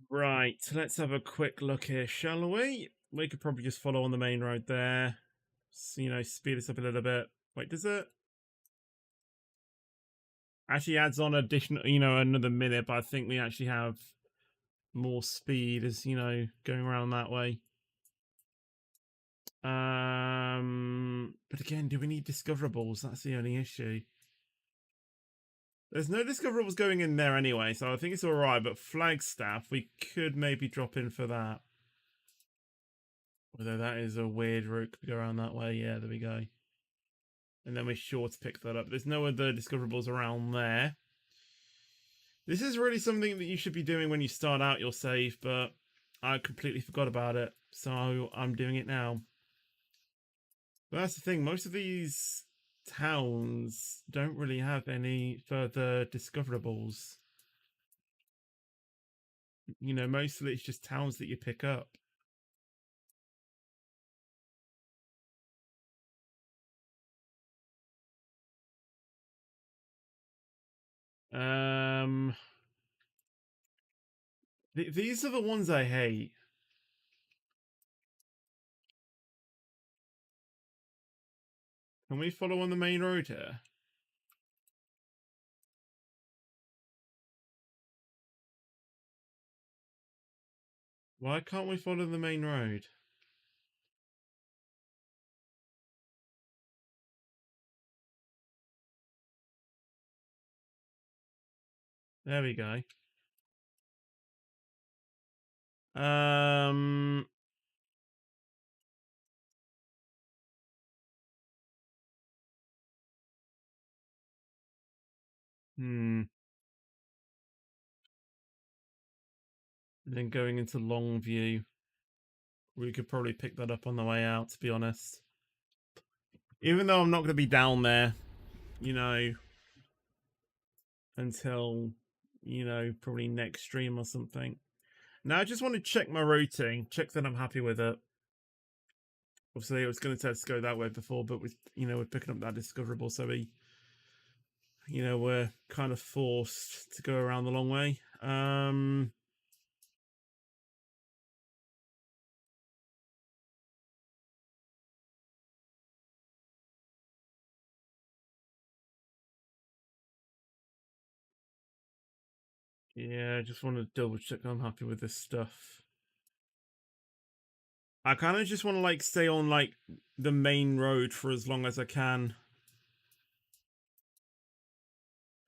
Right, let's have a quick look here, shall we? We could probably just follow on the main road there. So, you know, speed us up a little bit. Wait, does it? Actually adds on additional, you know, another minute, but I think we actually have more speed as, you know, going around that way. But again, do we need discoverables? That's the only issue. There's no discoverables going in there anyway, so I think it's alright, but Flagstaff, we could maybe drop in for that. Although that is a weird route to go around that way. Yeah, there we go. And then we're sure to pick that up. There's no other discoverables around there. This is really something that you should be doing when you start out your save, but I completely forgot about it, so I'm doing it now. But that's the thing, most of these towns don't really have any further discoverables. You know, mostly it's just towns that you pick up. These are the ones I hate. Can we follow on the main road here? Why can't we follow the main road? There we go. And then going into Longview. We could probably pick that up on the way out, to be honest. Even though I'm not going to be down there, you know, until, you know, probably next stream or something. Now, I just want to check my routing, check that I'm happy with it. Obviously, I was going to test to go that way before, but with, you know, we're picking up that discoverable, so we, you know, we're kind of forced to go around the long way. Yeah, I just want to double check I'm happy with this stuff. I kind of just want to, like, stay on, like, the main road for as long as I can.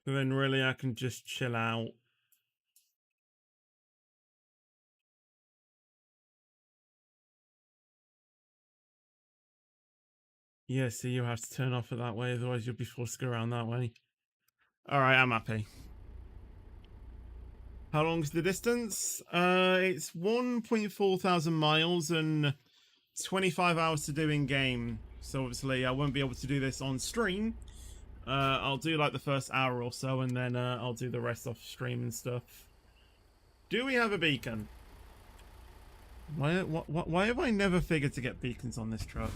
And then really I can just chill out. Yeah, so you have to turn off it that way, otherwise you'll be forced to go around that way. Alright, I'm happy. How long's the distance? It's 1.4 thousand miles and 25 hours to do in game. So obviously I won't be able to do this on stream. I'll do like the first hour or so, and then I'll do the rest off stream and stuff. Do we have a beacon? Why have I never figured to get beacons on this truck?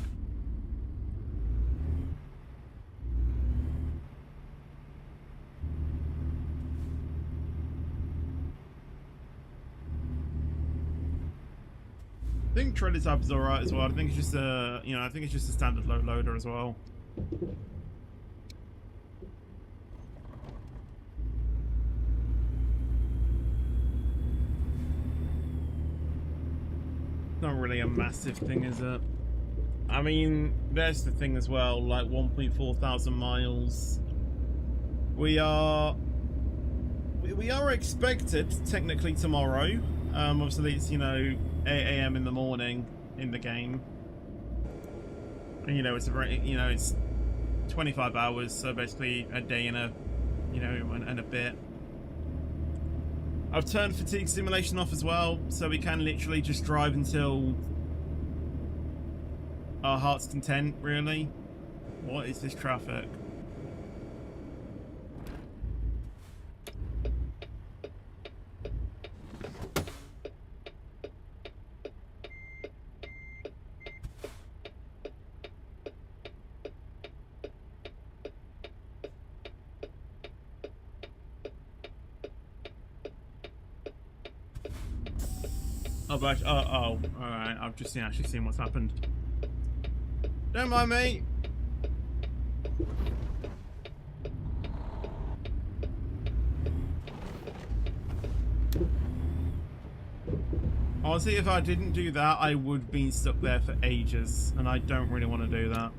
I think Treaded Tab is alright as well. I think it's just a, I think it's just a standard low loader as well. Not really a massive thing, is it? I mean, there's the thing as well, like 1.4 thousand miles. We are expected technically tomorrow. Obviously it's, 8 AM in the morning in the game. And it's a very, it's 25 hours, so basically a day and a, and a bit. I've turned fatigue simulation off as well, so we can literally just drive until our heart's content, really. What is this traffic? Alright, I've just actually seen what's happened. Don't mind me. Honestly, if I didn't do that, I would have been stuck there for ages, and I don't really want to do that.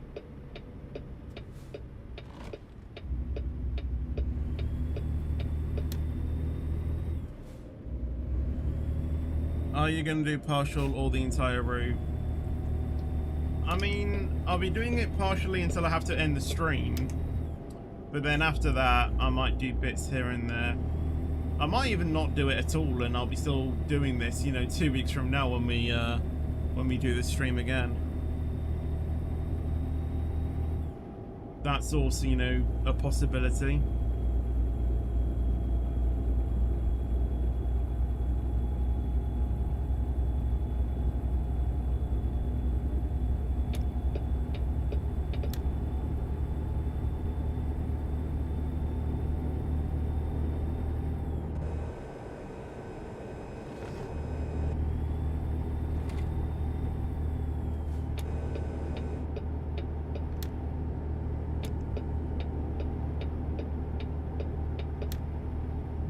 Are you going to do partial or the entire route? I mean, I'll be doing it partially until I have to end the stream. But then after that, I might do bits here and there. I might even not do it at all, and I'll be still doing this, 2 weeks from now when we do the stream again. That's also, a possibility.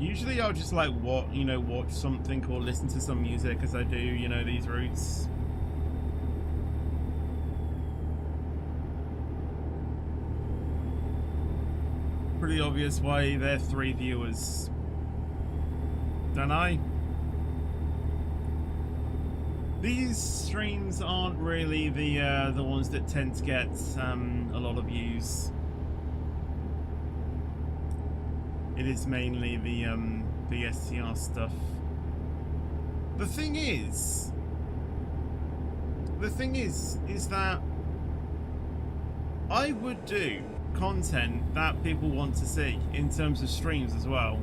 Usually I'll just like watch something or listen to some music as I do, these routes. Pretty obvious why they're 3 viewers. Don't I? These streams aren't really the ones that tend to get a lot of views. It is mainly the STR stuff. The thing is that I would do content that people want to see in terms of streams as well.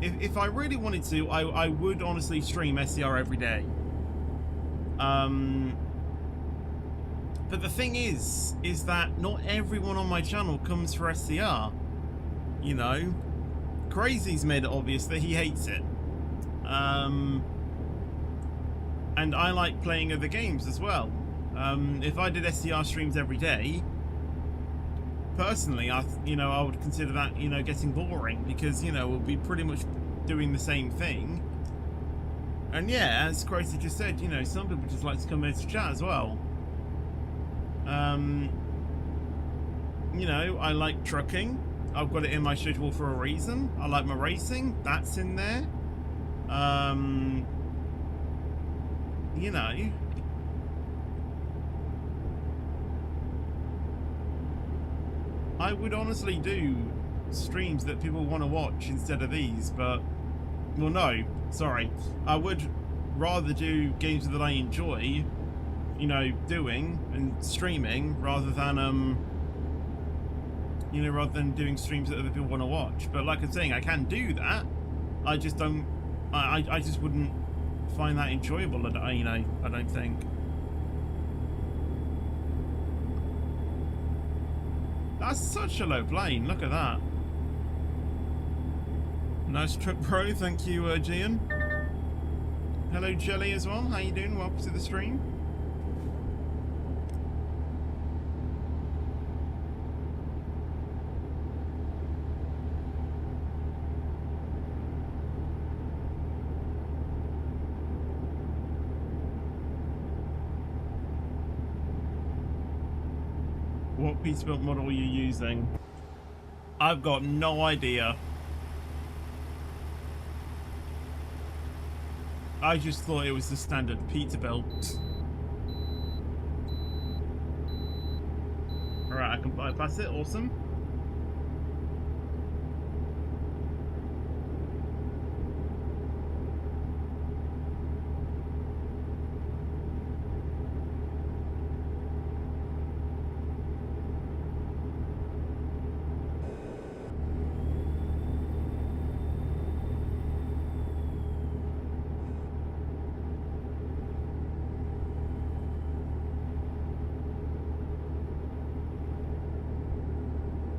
If I really wanted to, I would honestly stream STR every day. But the thing is that not everyone on my channel comes for STR. Crazy's made it obvious that he hates it. And I like playing other games as well. If I did STR streams every day, personally, I would consider that, getting boring, because, we'll be pretty much doing the same thing. And yeah, as Crazy just said, some people just like to come here to chat as well. I like trucking. I've got it in my schedule for a reason. I like my racing. That's in there. I would honestly do streams that people want to watch instead of these, but well, no, sorry, I would rather do games that I enjoy, you know, doing and streaming rather than you know, rather than doing streams that other people want to watch. But like I'm saying, I can do that. I just don't. I just wouldn't find that enjoyable. You know, I don't think. That's such a low plane. Look at that. Nice truck, bro. Thank you, Gian. Hello, Jelly, as well. How you doing? Welcome to the stream. What Peterbilt model are you using? I've got no idea. I just thought it was the standard Peterbilt. Alright, I can bypass it. Awesome.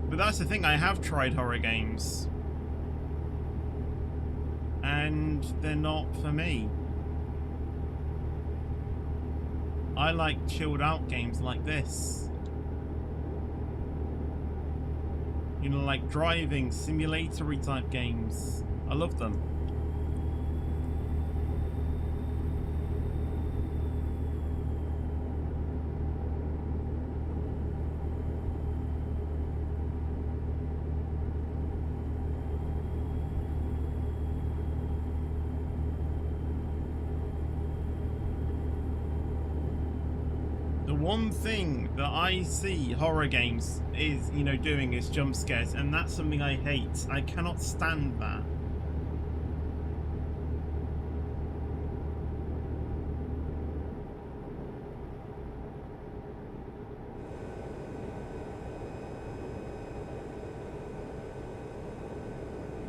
But that's the thing, I have tried horror games. And they're not for me. I like chilled out games like this. You know, like driving, simulatory type games. I love them. One thing that I see horror games is, you know, doing is jump scares, and that's something I hate. I cannot stand that.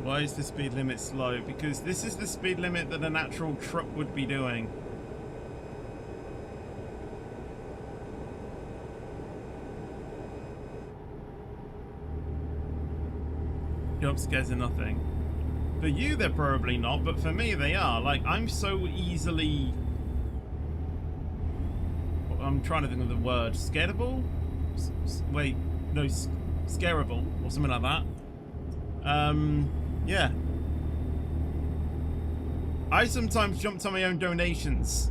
Why is the speed limit slow? Because this is the speed limit that an actual truck would be doing. Jump scares are nothing. For you, they're probably not, but for me, they are. Like, I'm so easily... I'm trying to think of the word. Scareable? Wait, no, scareable, or something like that. Yeah. I sometimes jumped on my own donations.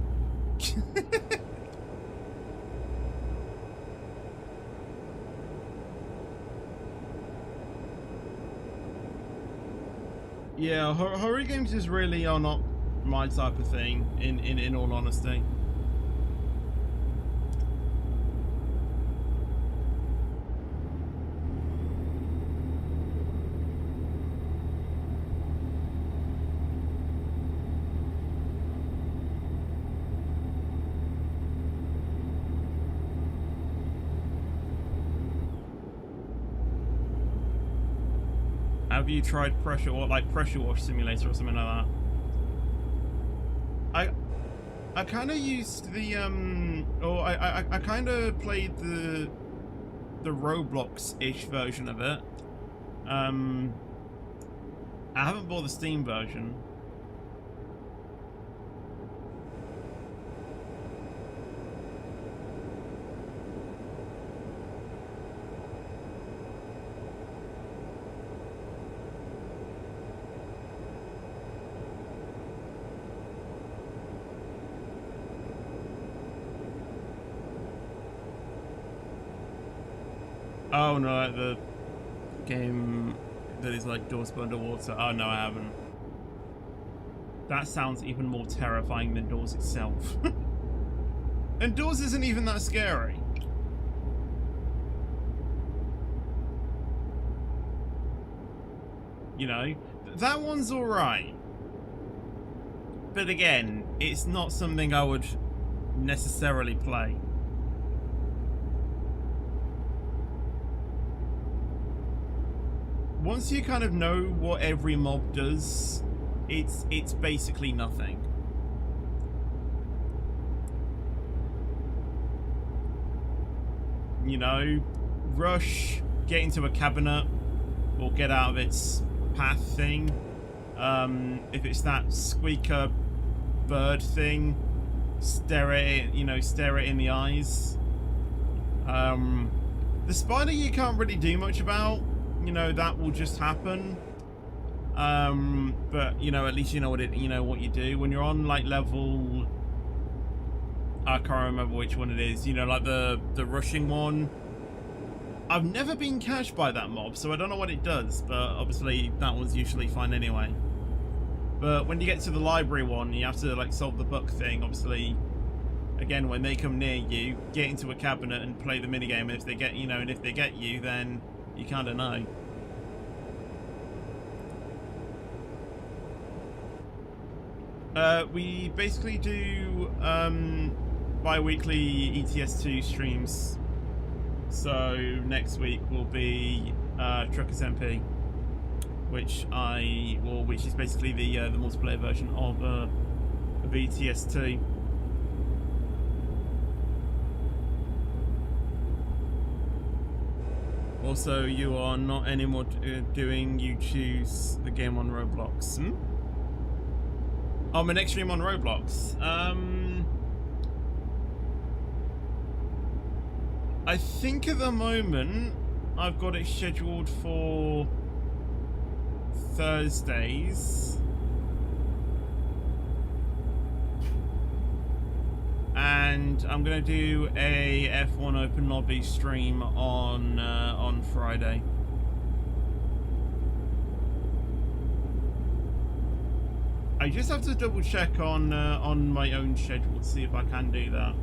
Yeah, horror games just really are not my type of thing, in all honesty. Have you tried pressure wash simulator or something like that? I kind of used the I kind of played the Roblox-ish version of it. I haven't bought the Steam version. Oh no, like the game that is like doors underwater. Oh no, I haven't. That sounds even more terrifying than Doors itself. And Doors isn't even that scary. You know, that one's alright. But again, it's not something I would necessarily play. Once you kind of know what every mob does, it's basically nothing. You know, rush, get into a cabinet, or get out of its path thing. If it's that squeaker bird thing, stare at it, you know, stare it in the eyes. The spider you can't really do much about, you know, that will just happen. But you know, at least you know what you do when you're on like level, I can't remember which one it is, you know, like the rushing one. I've never been catched by that mob, so I don't know what it does, but obviously that one's usually fine anyway. But when you get to the library one, you have to like solve the book thing. Obviously, again, when they come near you, get into a cabinet and play the minigame. And if they get, you know, and if they get you, then you kind of know. We basically do bi-weekly ETS2 streams. So next week will be Truckers MP, which is basically the multiplayer version of ETS2. Also, you are not anymore doing You Choose the game on Roblox. Oh, my next stream on Roblox. I think at the moment I've got it scheduled for Thursdays. And I'm gonna do a F1 open lobby stream on Friday. I just have to double check on my own schedule to see if I can do that.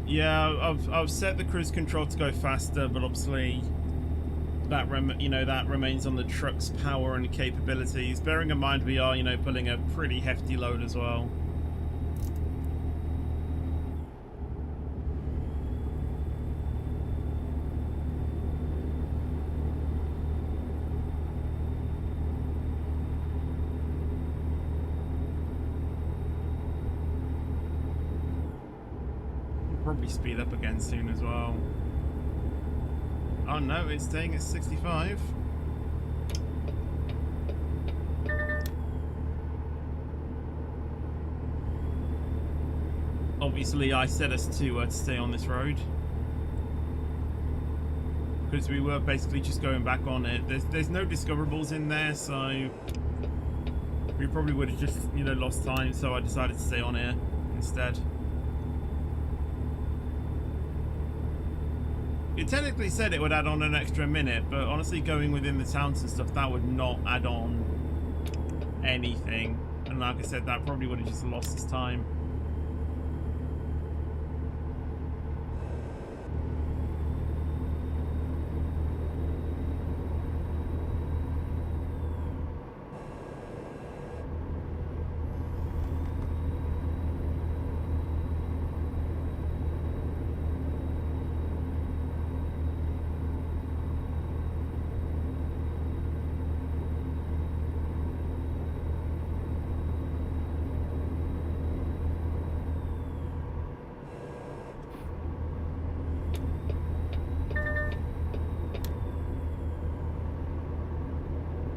Yeah, I've set the cruise control to go faster, but obviously that remains on the truck's power and capabilities. Bearing in mind we are, you know, pulling a pretty hefty load as well. Probably speed up again soon as well. Oh no, it's staying at 65. Obviously I set us to stay on this road, because we were basically just going back on it. There's no discoverables in there, so we probably would have just, you know, lost time, so I decided to stay on here instead. It technically said it would add on an extra minute, but honestly going within the towns and stuff, that would not add on anything. And like I said, that probably would have just lost us time.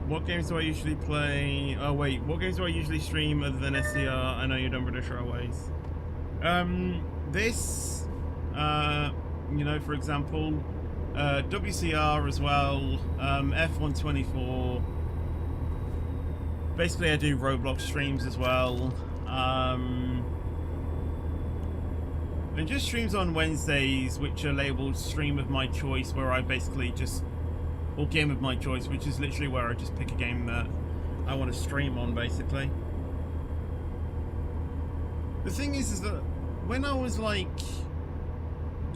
What games do I usually play? Oh wait, what games do I usually stream other than SCR? I know you're done with the throwaways. You know, for example, WCR as well, F124. Basically, I do Roblox streams as well. And just streams on Wednesdays, which are labeled stream of my choice, where I basically just or game of my choice, which is literally where I just pick a game that I want to stream on, basically. The thing is that when I was like,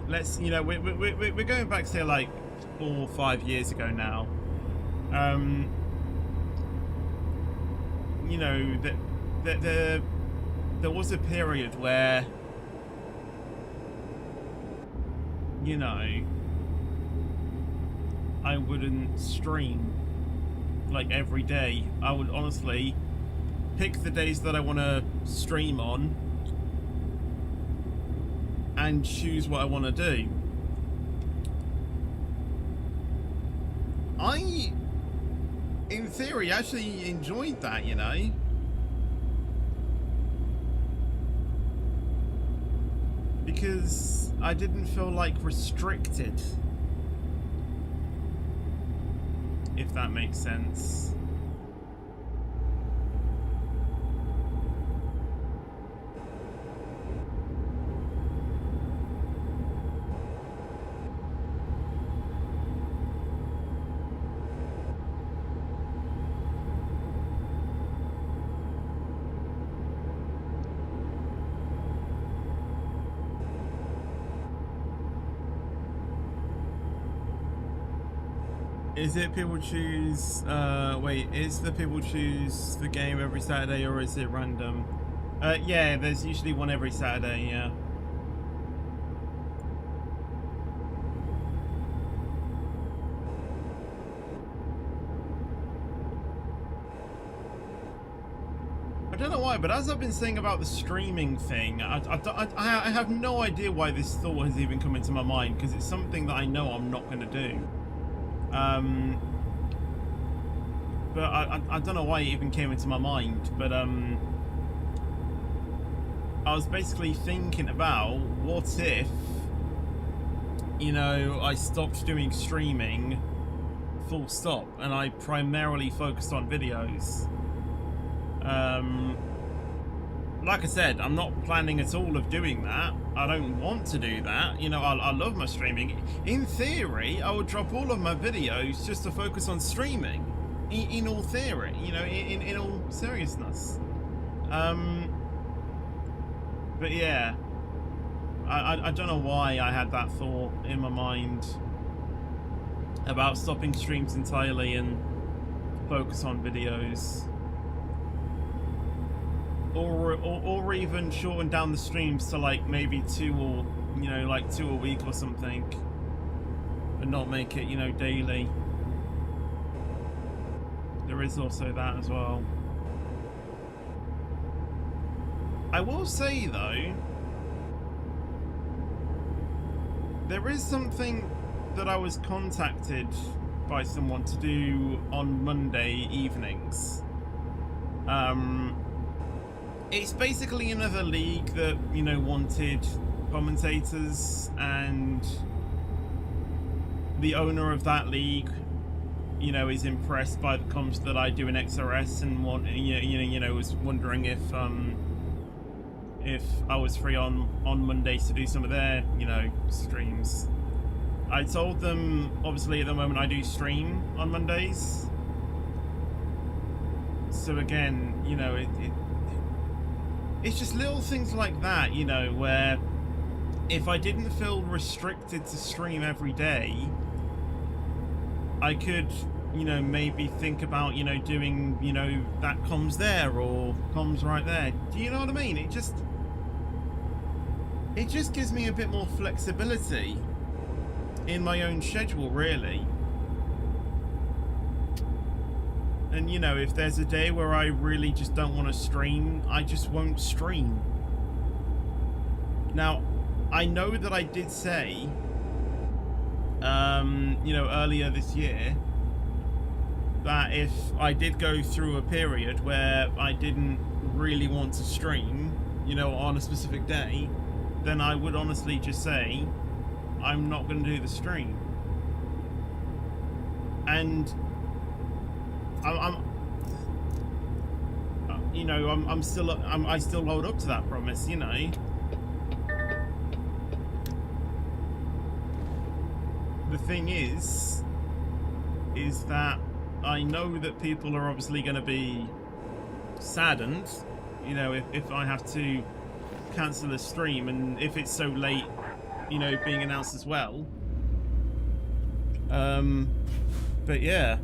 we're going back to like 4 or 5 years ago now. You know, there was a period where, you know, I wouldn't stream like every day. I would honestly pick the days that I want to stream on and choose what I want to do. I, in theory, actually enjoyed that, you know. Because I didn't feel like restricted. If that makes sense. Is it people choose, is the people choose the game every Saturday or is it random? Yeah, there's usually one every Saturday, yeah. I don't know why, but as I've been saying about the streaming thing, I have no idea why this thought has even come into my mind, because it's something that I know I'm not going to do. But I don't know why it even came into my mind, but I was basically thinking about what if, you know, I stopped doing streaming full stop and I primarily focused on videos. Like I said, I'm not planning at all of doing that. I don't want to do that. You know, I love my streaming. In theory, I would drop all of my videos just to focus on streaming. In all theory, you know, in all seriousness. But yeah, I don't know why I had that thought in my mind about stopping streams entirely and focus on videos. Or even shorten down the streams to like maybe 2 or, you know, like 2 a week or something, but not make it, you know, daily. There is also that as well. I will say though, there is something that I was contacted by someone to do on Monday evenings. It's basically another league that, you know, wanted commentators, and the owner of that league, you know, is impressed by the comms that I do in XRS and was wondering if I was free on Mondays to do some of their, you know, streams. I told them, obviously at the moment I do stream on Mondays. So again, you know, it's just little things like that, you know, where if I didn't feel restricted to stream every day, I could, you know, maybe think about, you know, doing, you know, that comms there or comms right there. Do you know what I mean? It just gives me a bit more flexibility in my own schedule, really. And, you know, if there's a day where I really just don't want to stream, I just won't stream. Now, I know that I did say, you know, earlier this year, that if I did go through a period where I didn't really want to stream, you know, on a specific day, then I would honestly just say, I'm not going to do the stream. And I still hold up to that promise, you know. The thing is, is that I know that people are obviously going to be saddened, you know, if I have to cancel a stream, and if it's so late, you know, being announced as well. But yeah.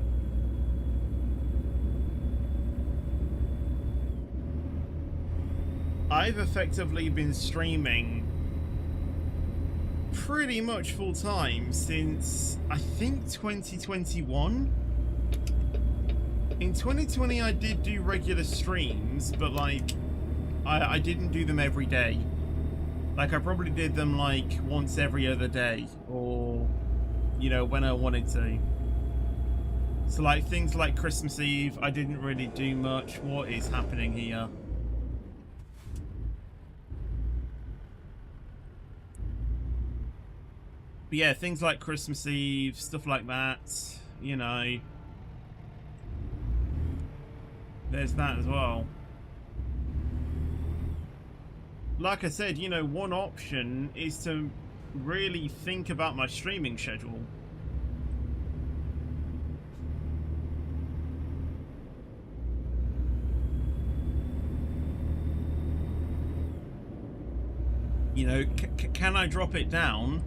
I've effectively been streaming pretty much full time since I think 2021. In 2020 I did do regular streams, but like I didn't do them every day. Like I probably did them like once every other day, or you know, when I wanted to. So like things like Christmas Eve, I didn't really do much. What is happening here? But yeah, things like Christmas Eve, stuff like that, you know. There's that as well. Like I said, you know, one option is to really think about my streaming schedule. You know, can I drop it down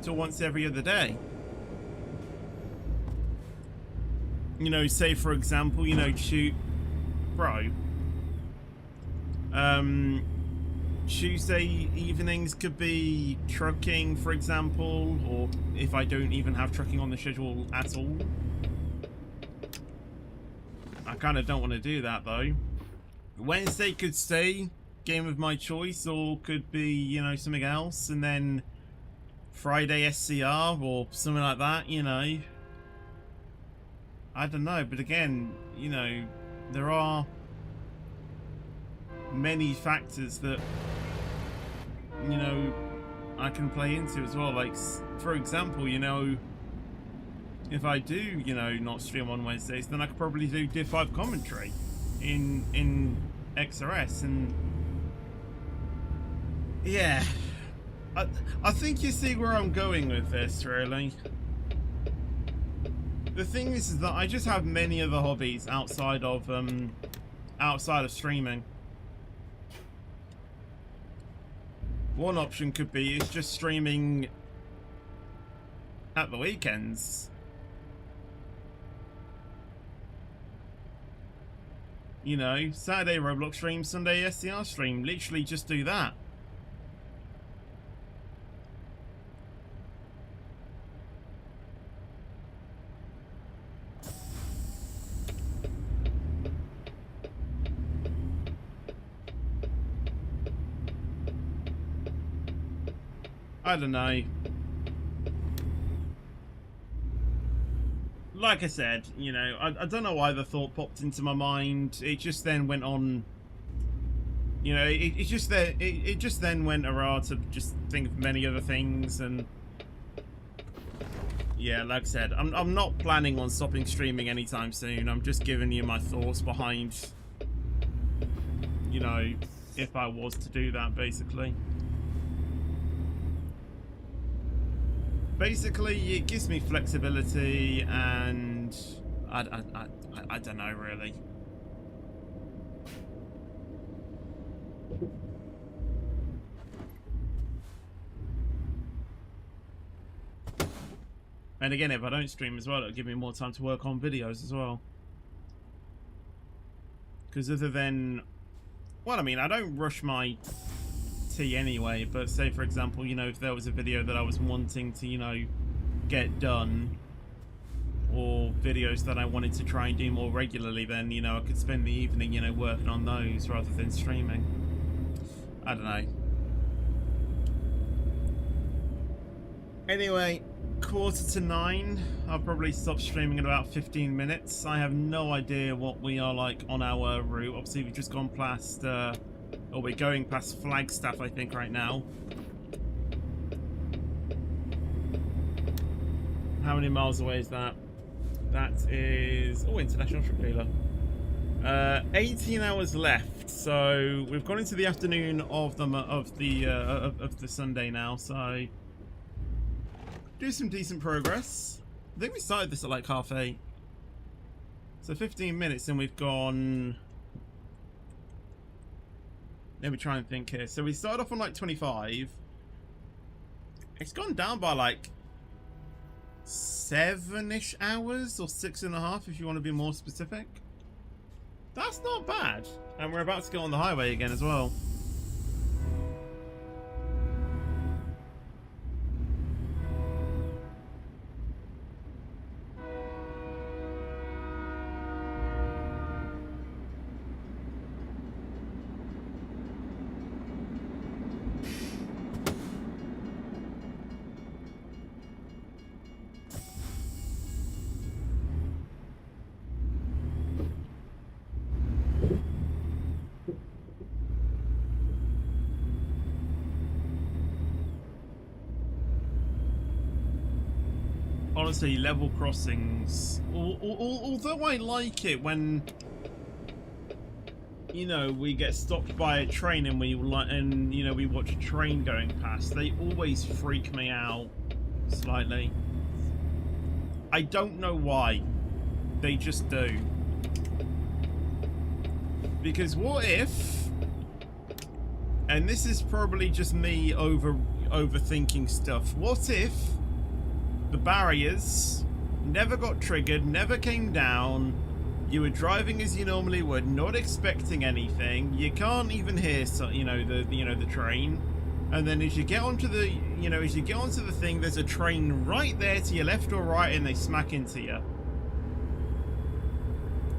to once every other day? You know, say for example, you know, Tuesday evenings could be trucking, for example, or if I don't even have trucking on the schedule at all. I kind of don't want to do that though. Wednesday could stay game of my choice, or could be, you know, something else, and then Friday SCR or something like that, you know. I don't know, but again, you know, there are many factors that, you know, I can play into as well. Like, for example, you know, if I do, you know, not stream on Wednesdays, then I could probably do Div 5 commentary in XRS, and yeah, I think you see where I'm going with this, really. The thing is that I just have many other hobbies outside of streaming. One option could be is just streaming at the weekends. You know, Saturday Roblox stream, Sunday SCR stream. Literally just do that. I don't know. Like I said, you know, I don't know why the thought popped into my mind. It just then went on. You know, it just then went around to just think of many other things, and yeah, like I said, I'm not planning on stopping streaming anytime soon. I'm just giving you my thoughts behind, you know, if I was to do that, basically. Basically, it gives me flexibility, and I don't know, really. And again, if I don't stream as well, it'll give me more time to work on videos as well. Because other than, well, I mean, I don't rush my tea anyway, but say for example, you know, if there was a video that I was wanting to, you know, get done, or videos that I wanted to try and do more regularly, then, you know, I could spend the evening, you know, working on those rather than streaming. I don't know. Anyway, 8:45. I'll probably stop streaming in about 15 minutes. I have no idea what we are like on our route. Obviously, we've just gone past or we're going past Flagstaff, I think, right now. How many miles away is that? That is, oh, international trip dealer. 18 hours left, so we've gone into the afternoon of the Sunday now. So do some decent progress. I think we started this at like 8:30. So 15 minutes and we've gone... Let me try and think here. So we started off on like 25. It's gone down by like 7-ish hours or 6.5 if you want to be more specific. That's not bad. And we're about to go on the highway again as well. Honestly, level crossings, although I like it when, you know, we get stopped by a train and we watch a train going past, they always freak me out slightly. I don't know why, they just do. Because what if, and this is probably just me overthinking stuff, what if the barriers never got triggered, never came down, you were driving as you normally would, not expecting anything, you can't even hear the train, and then as you get onto the thing, there's a train right there to your left or right and they smack into you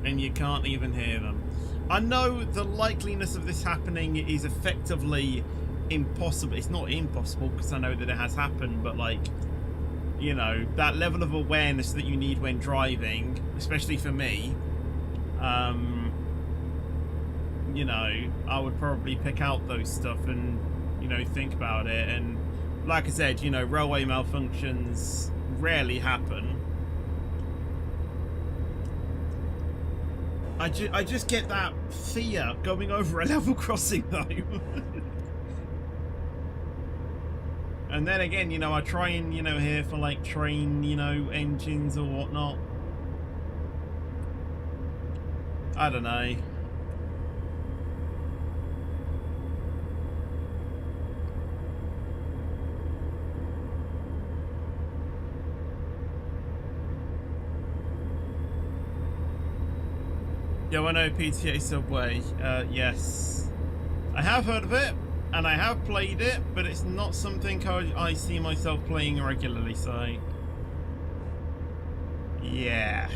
and you can't even hear them. I know the likeliness of this happening is effectively impossible. It's not impossible because I know that it has happened, but like, you know, that level of awareness that you need when driving, especially for me, you know, I would probably pick out those stuff and, you know, think about it. And like I said, you know, railway malfunctions rarely happen. I just get that fear going over a level crossing though. And then again, you know, I try and, you know, hear for like train, you know, engines or whatnot. I don't know. Yeah, I know PTA Subway. Yes. I have heard of it. And I have played it, but it's not something I see myself playing regularly, so... yeah.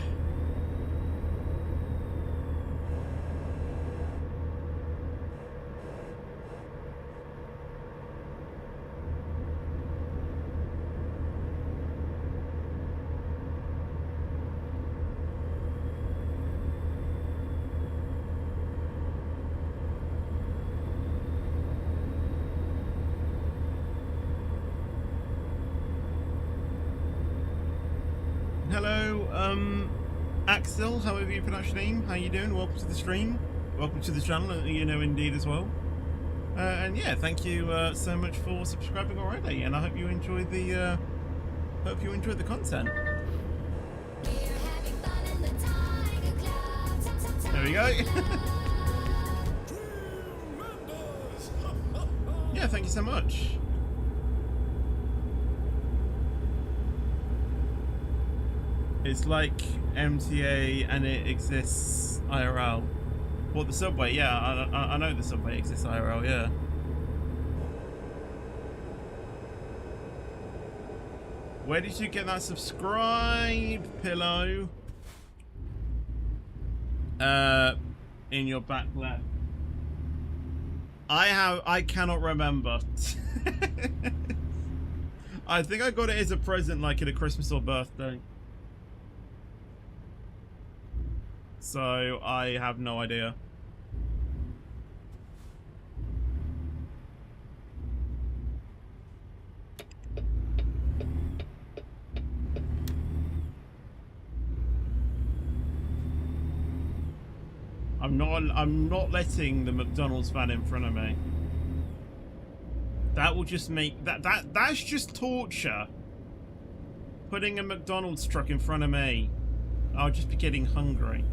Hello, Axel, however you pronounce your name. How you doing? Welcome to the stream. Welcome to the channel, you know, indeed as well. And yeah, thank you so much for subscribing already, and I hope you enjoyed the content. There we go. Yeah, thank you so much. It's like MTA and it exists IRL. What, the subway? Yeah, I know the subway exists IRL, yeah. Where did you get that subscribe, Pillow? In your back left. I cannot remember. I think I got it as a present, like at a Christmas or birthday. So I have no idea. I'm not letting the McDonald's van in front of me. That will just make that's just torture. Putting a McDonald's truck in front of me. I'll just be getting hungry.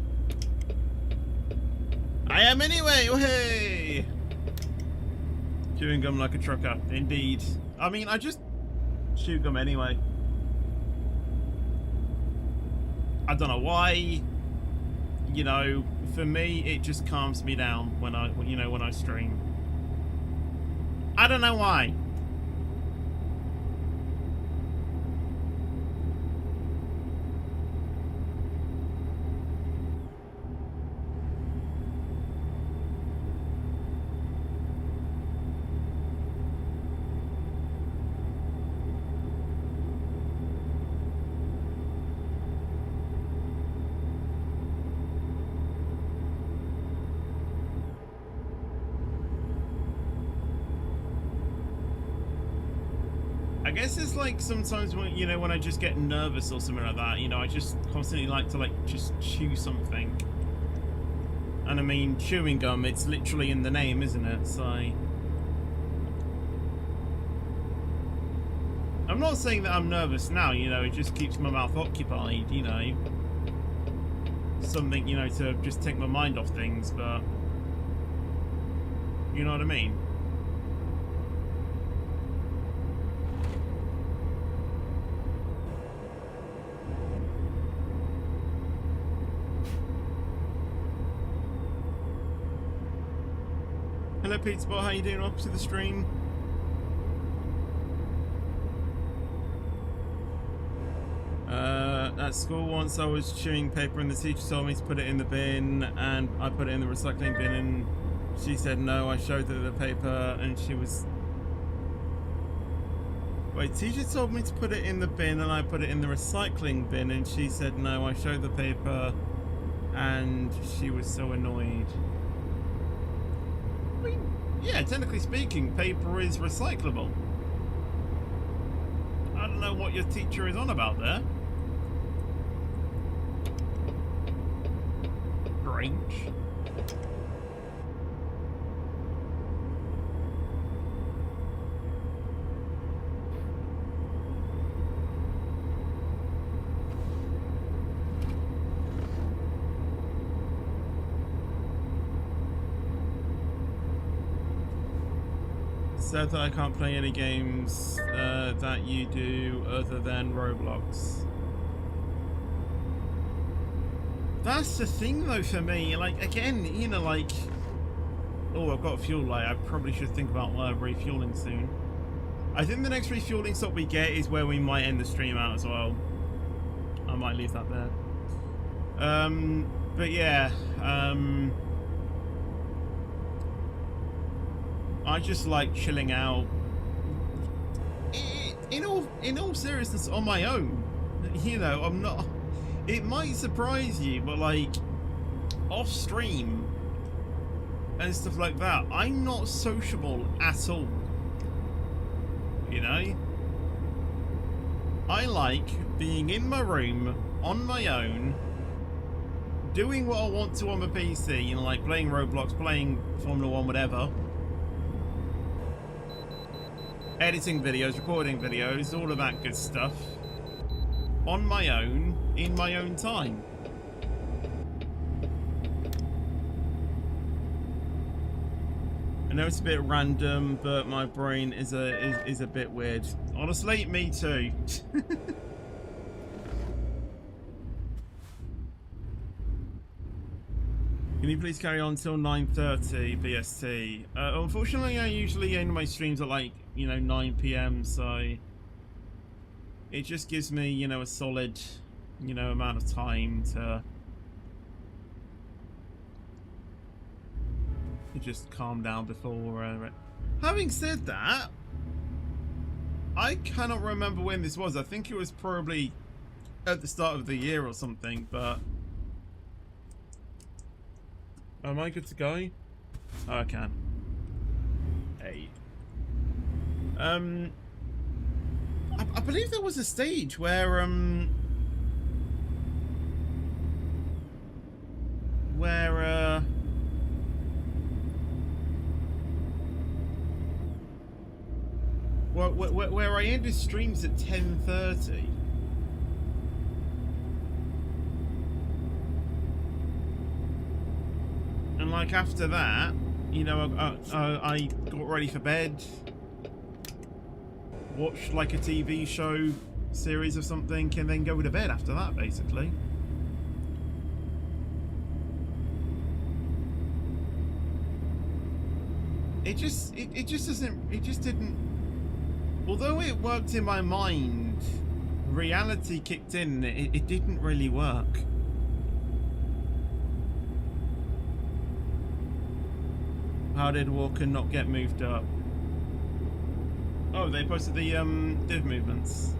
I am anyway! Oh, hey! Chewing gum like a trucker. Indeed. I mean, I just chew gum anyway. I don't know why. You know, for me, it just calms me down when I stream. I don't know why. I guess it's like sometimes when, you know, when I just get nervous or something like that, you know, I just constantly like to just chew something. And I mean, chewing gum, it's literally in the name, isn't it? So I'm not saying that I'm nervous now, you know, it just keeps my mouth occupied, you know. Something, you know, to just take my mind off things, but you know what I mean? Hello Pete Spot, how you doing? Up to the stream. At school once I was chewing paper and the teacher told me to put it in the bin and I put it in the recycling bin and she said no. I showed her the paper and she was... Wait, teacher told me to put it in the bin and I put it in the recycling bin and she said no. I showed the paper and she was so annoyed. I mean, yeah, technically speaking, paper is recyclable. I don't know what your teacher is on about there. Strange. Said that I can't play any games that you do other than Roblox. That's the thing though for me, like again, you know, like, oh, I've got a fuel light, I probably should think about refueling soon. I think the next refueling stop we get is where we might end the stream out as well. I might leave that there. But yeah, I just like chilling out. In all seriousness, on my own. You know, I'm not. It might surprise you, but like off stream and stuff like that, I'm not sociable at all. You know, I like being in my room on my own, doing what I want to on my PC. You know, like playing Roblox, playing Formula 1, whatever. Editing videos, recording videos, all of that good stuff. On my own, in my own time. I know it's a bit random, but my brain is a bit weird. Honestly, me too. Can you please carry on till 9:30 BST? Unfortunately, I usually end my streams at like, you know, 9 PM, so it just gives me, you know, a solid, you know, amount of time to just calm down before. Having said that, I cannot remember when this was. I think it was probably at the start of the year or something, but am I good to go? Oh, I can. Hey. I believe there was a stage where where I ended streams at 10:30, And like after that, you know, I got ready for bed, watched like a TV show series of something, and then go to bed after that, basically. It just didn't, although it worked in my mind, reality kicked in, it didn't really work. How did Walker not get moved up? Oh, they posted the div movements.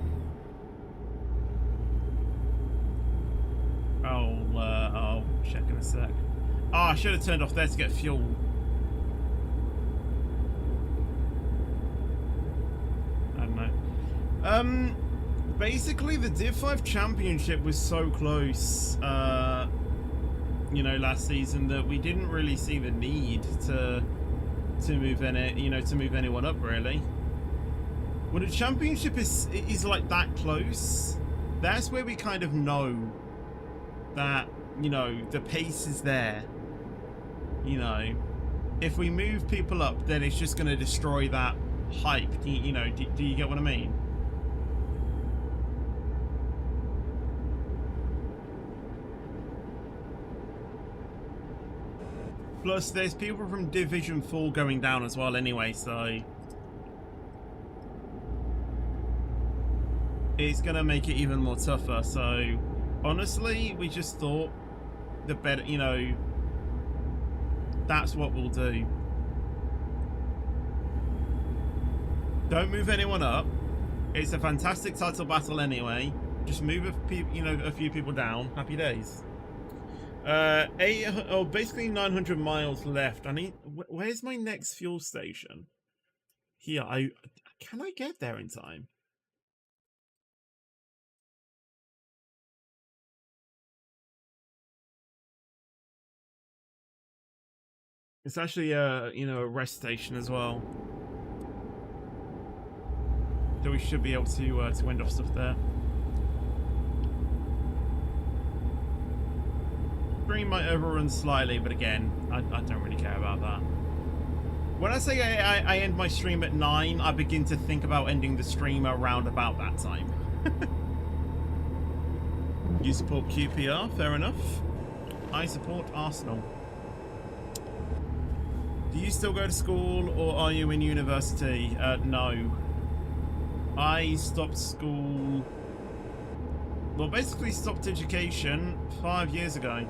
I'll check in a sec. Oh, I should have turned off there to get fuel. I don't know. Basically the Div 5 championship was so close, you know, last season, that we didn't really see the need to move anyone up, really. When a championship is like that close, that's where we kind of know that, you know, the pace is there. You know, if we move people up, then it's just going to destroy that hype. Do you get what I mean? Plus, there's people from Division 4 going down as well anyway, so it's going to make it even more tougher. So, honestly, we just thought the better, you know, that's what we'll do. Don't move anyone up. It's a fantastic title battle anyway. Just move a few people down. Happy days. Basically 900 miles left. I need. Where's my next fuel station? Here. Can I get there in time? It's actually a rest station as well. So we should be able to end off stuff there. Stream might overrun slightly, but again, I don't really care about that. When I say I end my stream at 9, I begin to think about ending the stream around about that time. You support QPR, fair enough. I support Arsenal. Do you still go to school, or are you in university? No. I stopped school, well, basically stopped education 5 years ago.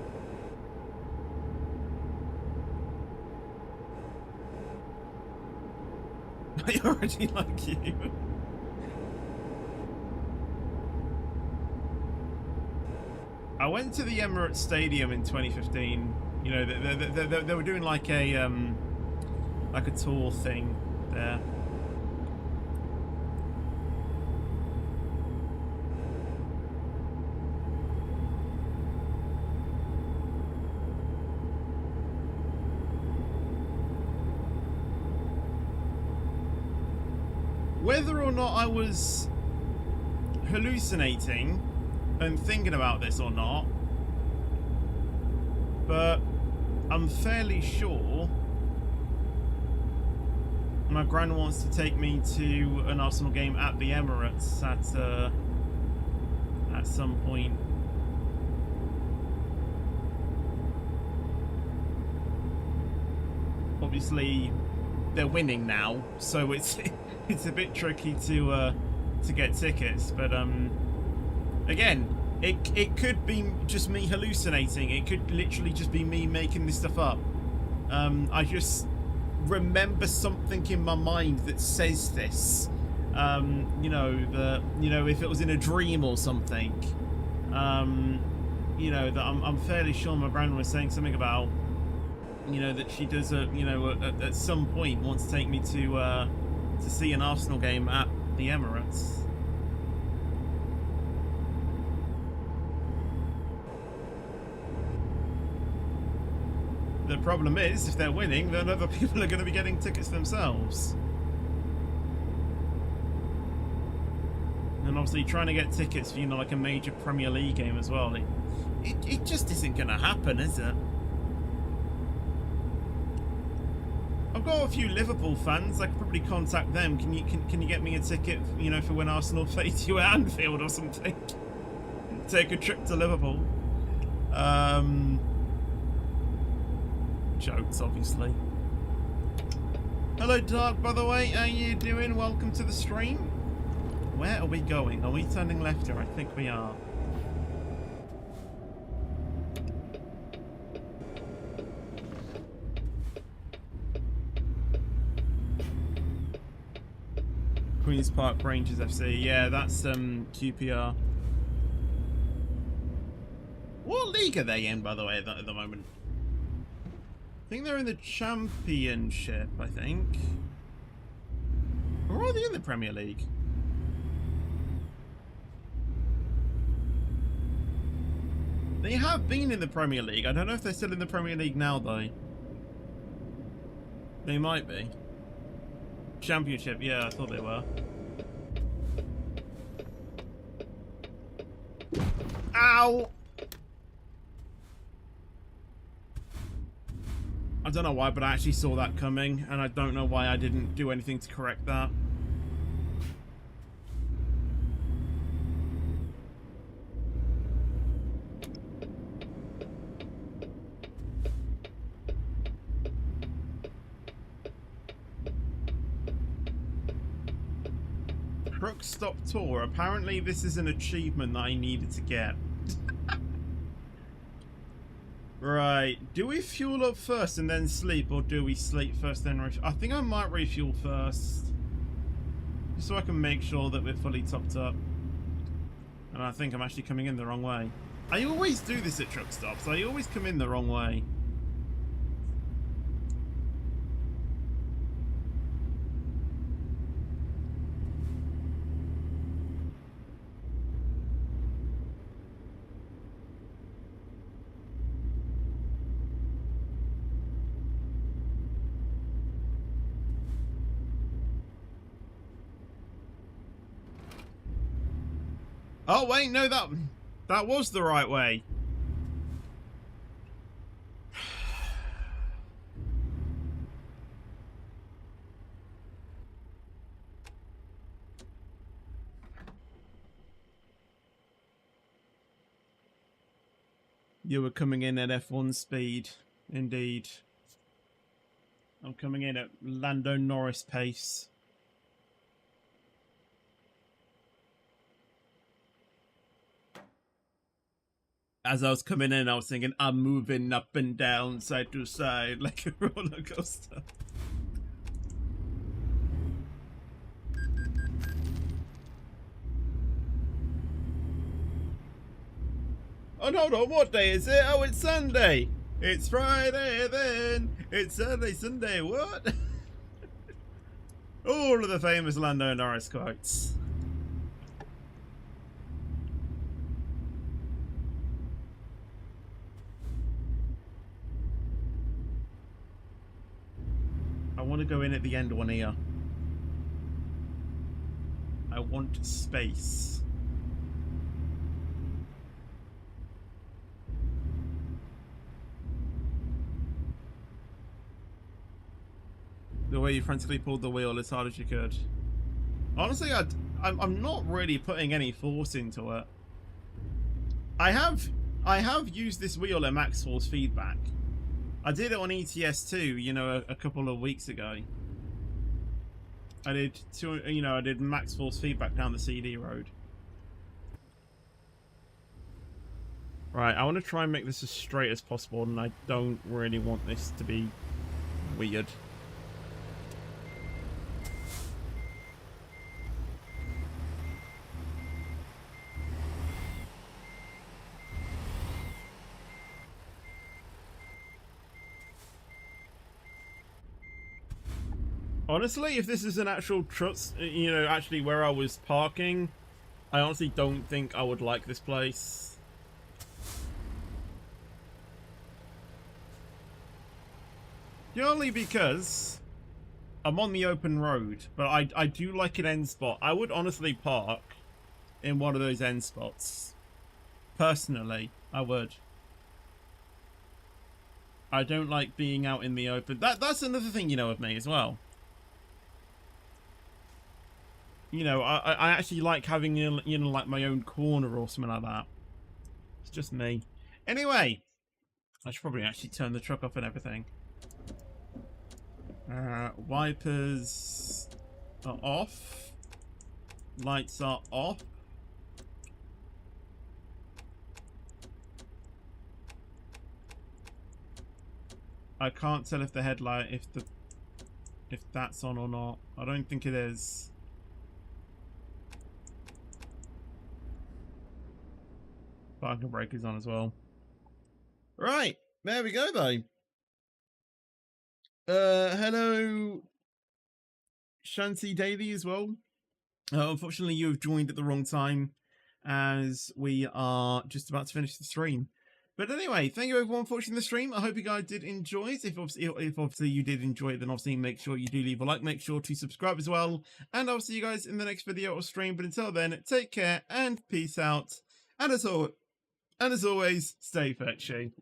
I already like you. I went to the Emirates Stadium in 2015. You know, they were doing like a tour thing there. Whether or not I was hallucinating and thinking about this or not, but I'm fairly sure my gran wants to take me to an Arsenal game at the Emirates at some point. Obviously, they're winning now, so it's a bit tricky to get tickets. But again, it could be just me hallucinating. It could literally just be me making this stuff up. I just remember something in my mind that says this. You know, if it was in a dream or something. You know, that I'm fairly sure my gran was saying something about, you know, that she does at some point wants to take me to see an Arsenal game at the Emirates. The problem is, if they're winning, then other people are going to be getting tickets themselves. And obviously trying to get tickets for, you know, like a major Premier League game as well, it just isn't going to happen, is it? I've got a few Liverpool fans. I could probably contact them. Can you get me a ticket, you know, for when Arsenal face you at Anfield or something? Take a trip to Liverpool. Jokes, obviously. Hello, Dark, by the way. How you doing? Welcome to the stream. Where are we going? Are we turning left here? I think we are. Queen's Park Rangers FC. Yeah, that's QPR. What league are they in, by the way, at the moment? I think they're in the Championship, I think. Or are they in the Premier League? They have been in the Premier League. I don't know if they're still in the Premier League now, though. They might be. Championship, yeah, I thought they were. Ow! I don't know why, but I actually saw that coming, and I don't know why I didn't do anything to correct that. Truck Stop Tour. Apparently this is an achievement that I needed to get. Right. Do we fuel up first and then sleep, or do we sleep first then refuel? I think I might refuel first. Just so I can make sure that we're fully topped up. And I think I'm actually coming in the wrong way. I always do this at truck stops. I always come in the wrong way. Oh wait, no, that was the right way. You were coming in at F1 speed, indeed. I'm coming in at Lando Norris pace. As I was coming in, I was thinking, I'm moving up and down, side to side, like a roller coaster. Oh, hold on, what day is it? Oh, it's Sunday. It's Friday then. It's Saturday, Sunday, what? All of the famous Lando Norris quotes. I want to go in at the end one here. I want space. The way you frantically pulled the wheel as hard as you could. Honestly, I'm not really putting any force into it. I have used this wheel at max force feedback. I did it on ETS2, you know, a couple of weeks ago. I did max force feedback down the CD road. Right, I want to try and make this as straight as possible, and I don't really want this to be weird. Honestly, if this is an actual trust, you know, actually where I was parking, I honestly don't think I would like this place. Purely because I'm on the open road, but I do like an end spot. I would honestly park in one of those end spots. Personally, I would. I don't like being out in the open. That's another thing, you know, of me as well. You know, I actually like having, you know, like my own corner or something like that. It's just me. Anyway, I should probably actually turn the truck off and everything. Wipers are off. Lights are off. I can't tell if the headlight, if that's on or not. I don't think it is. Parking brake is on as well. Right, there we go though. Hello, Shanty Daily as well. Unfortunately, you have joined at the wrong time, as we are just about to finish the stream. But anyway, thank you everyone for watching the stream. I hope you guys did enjoy it. If obviously you did enjoy it, then obviously make sure you do leave a like. Make sure to subscribe as well. And I'll see you guys in the next video or stream. But until then, take care and peace out. And as always, stay fetchy.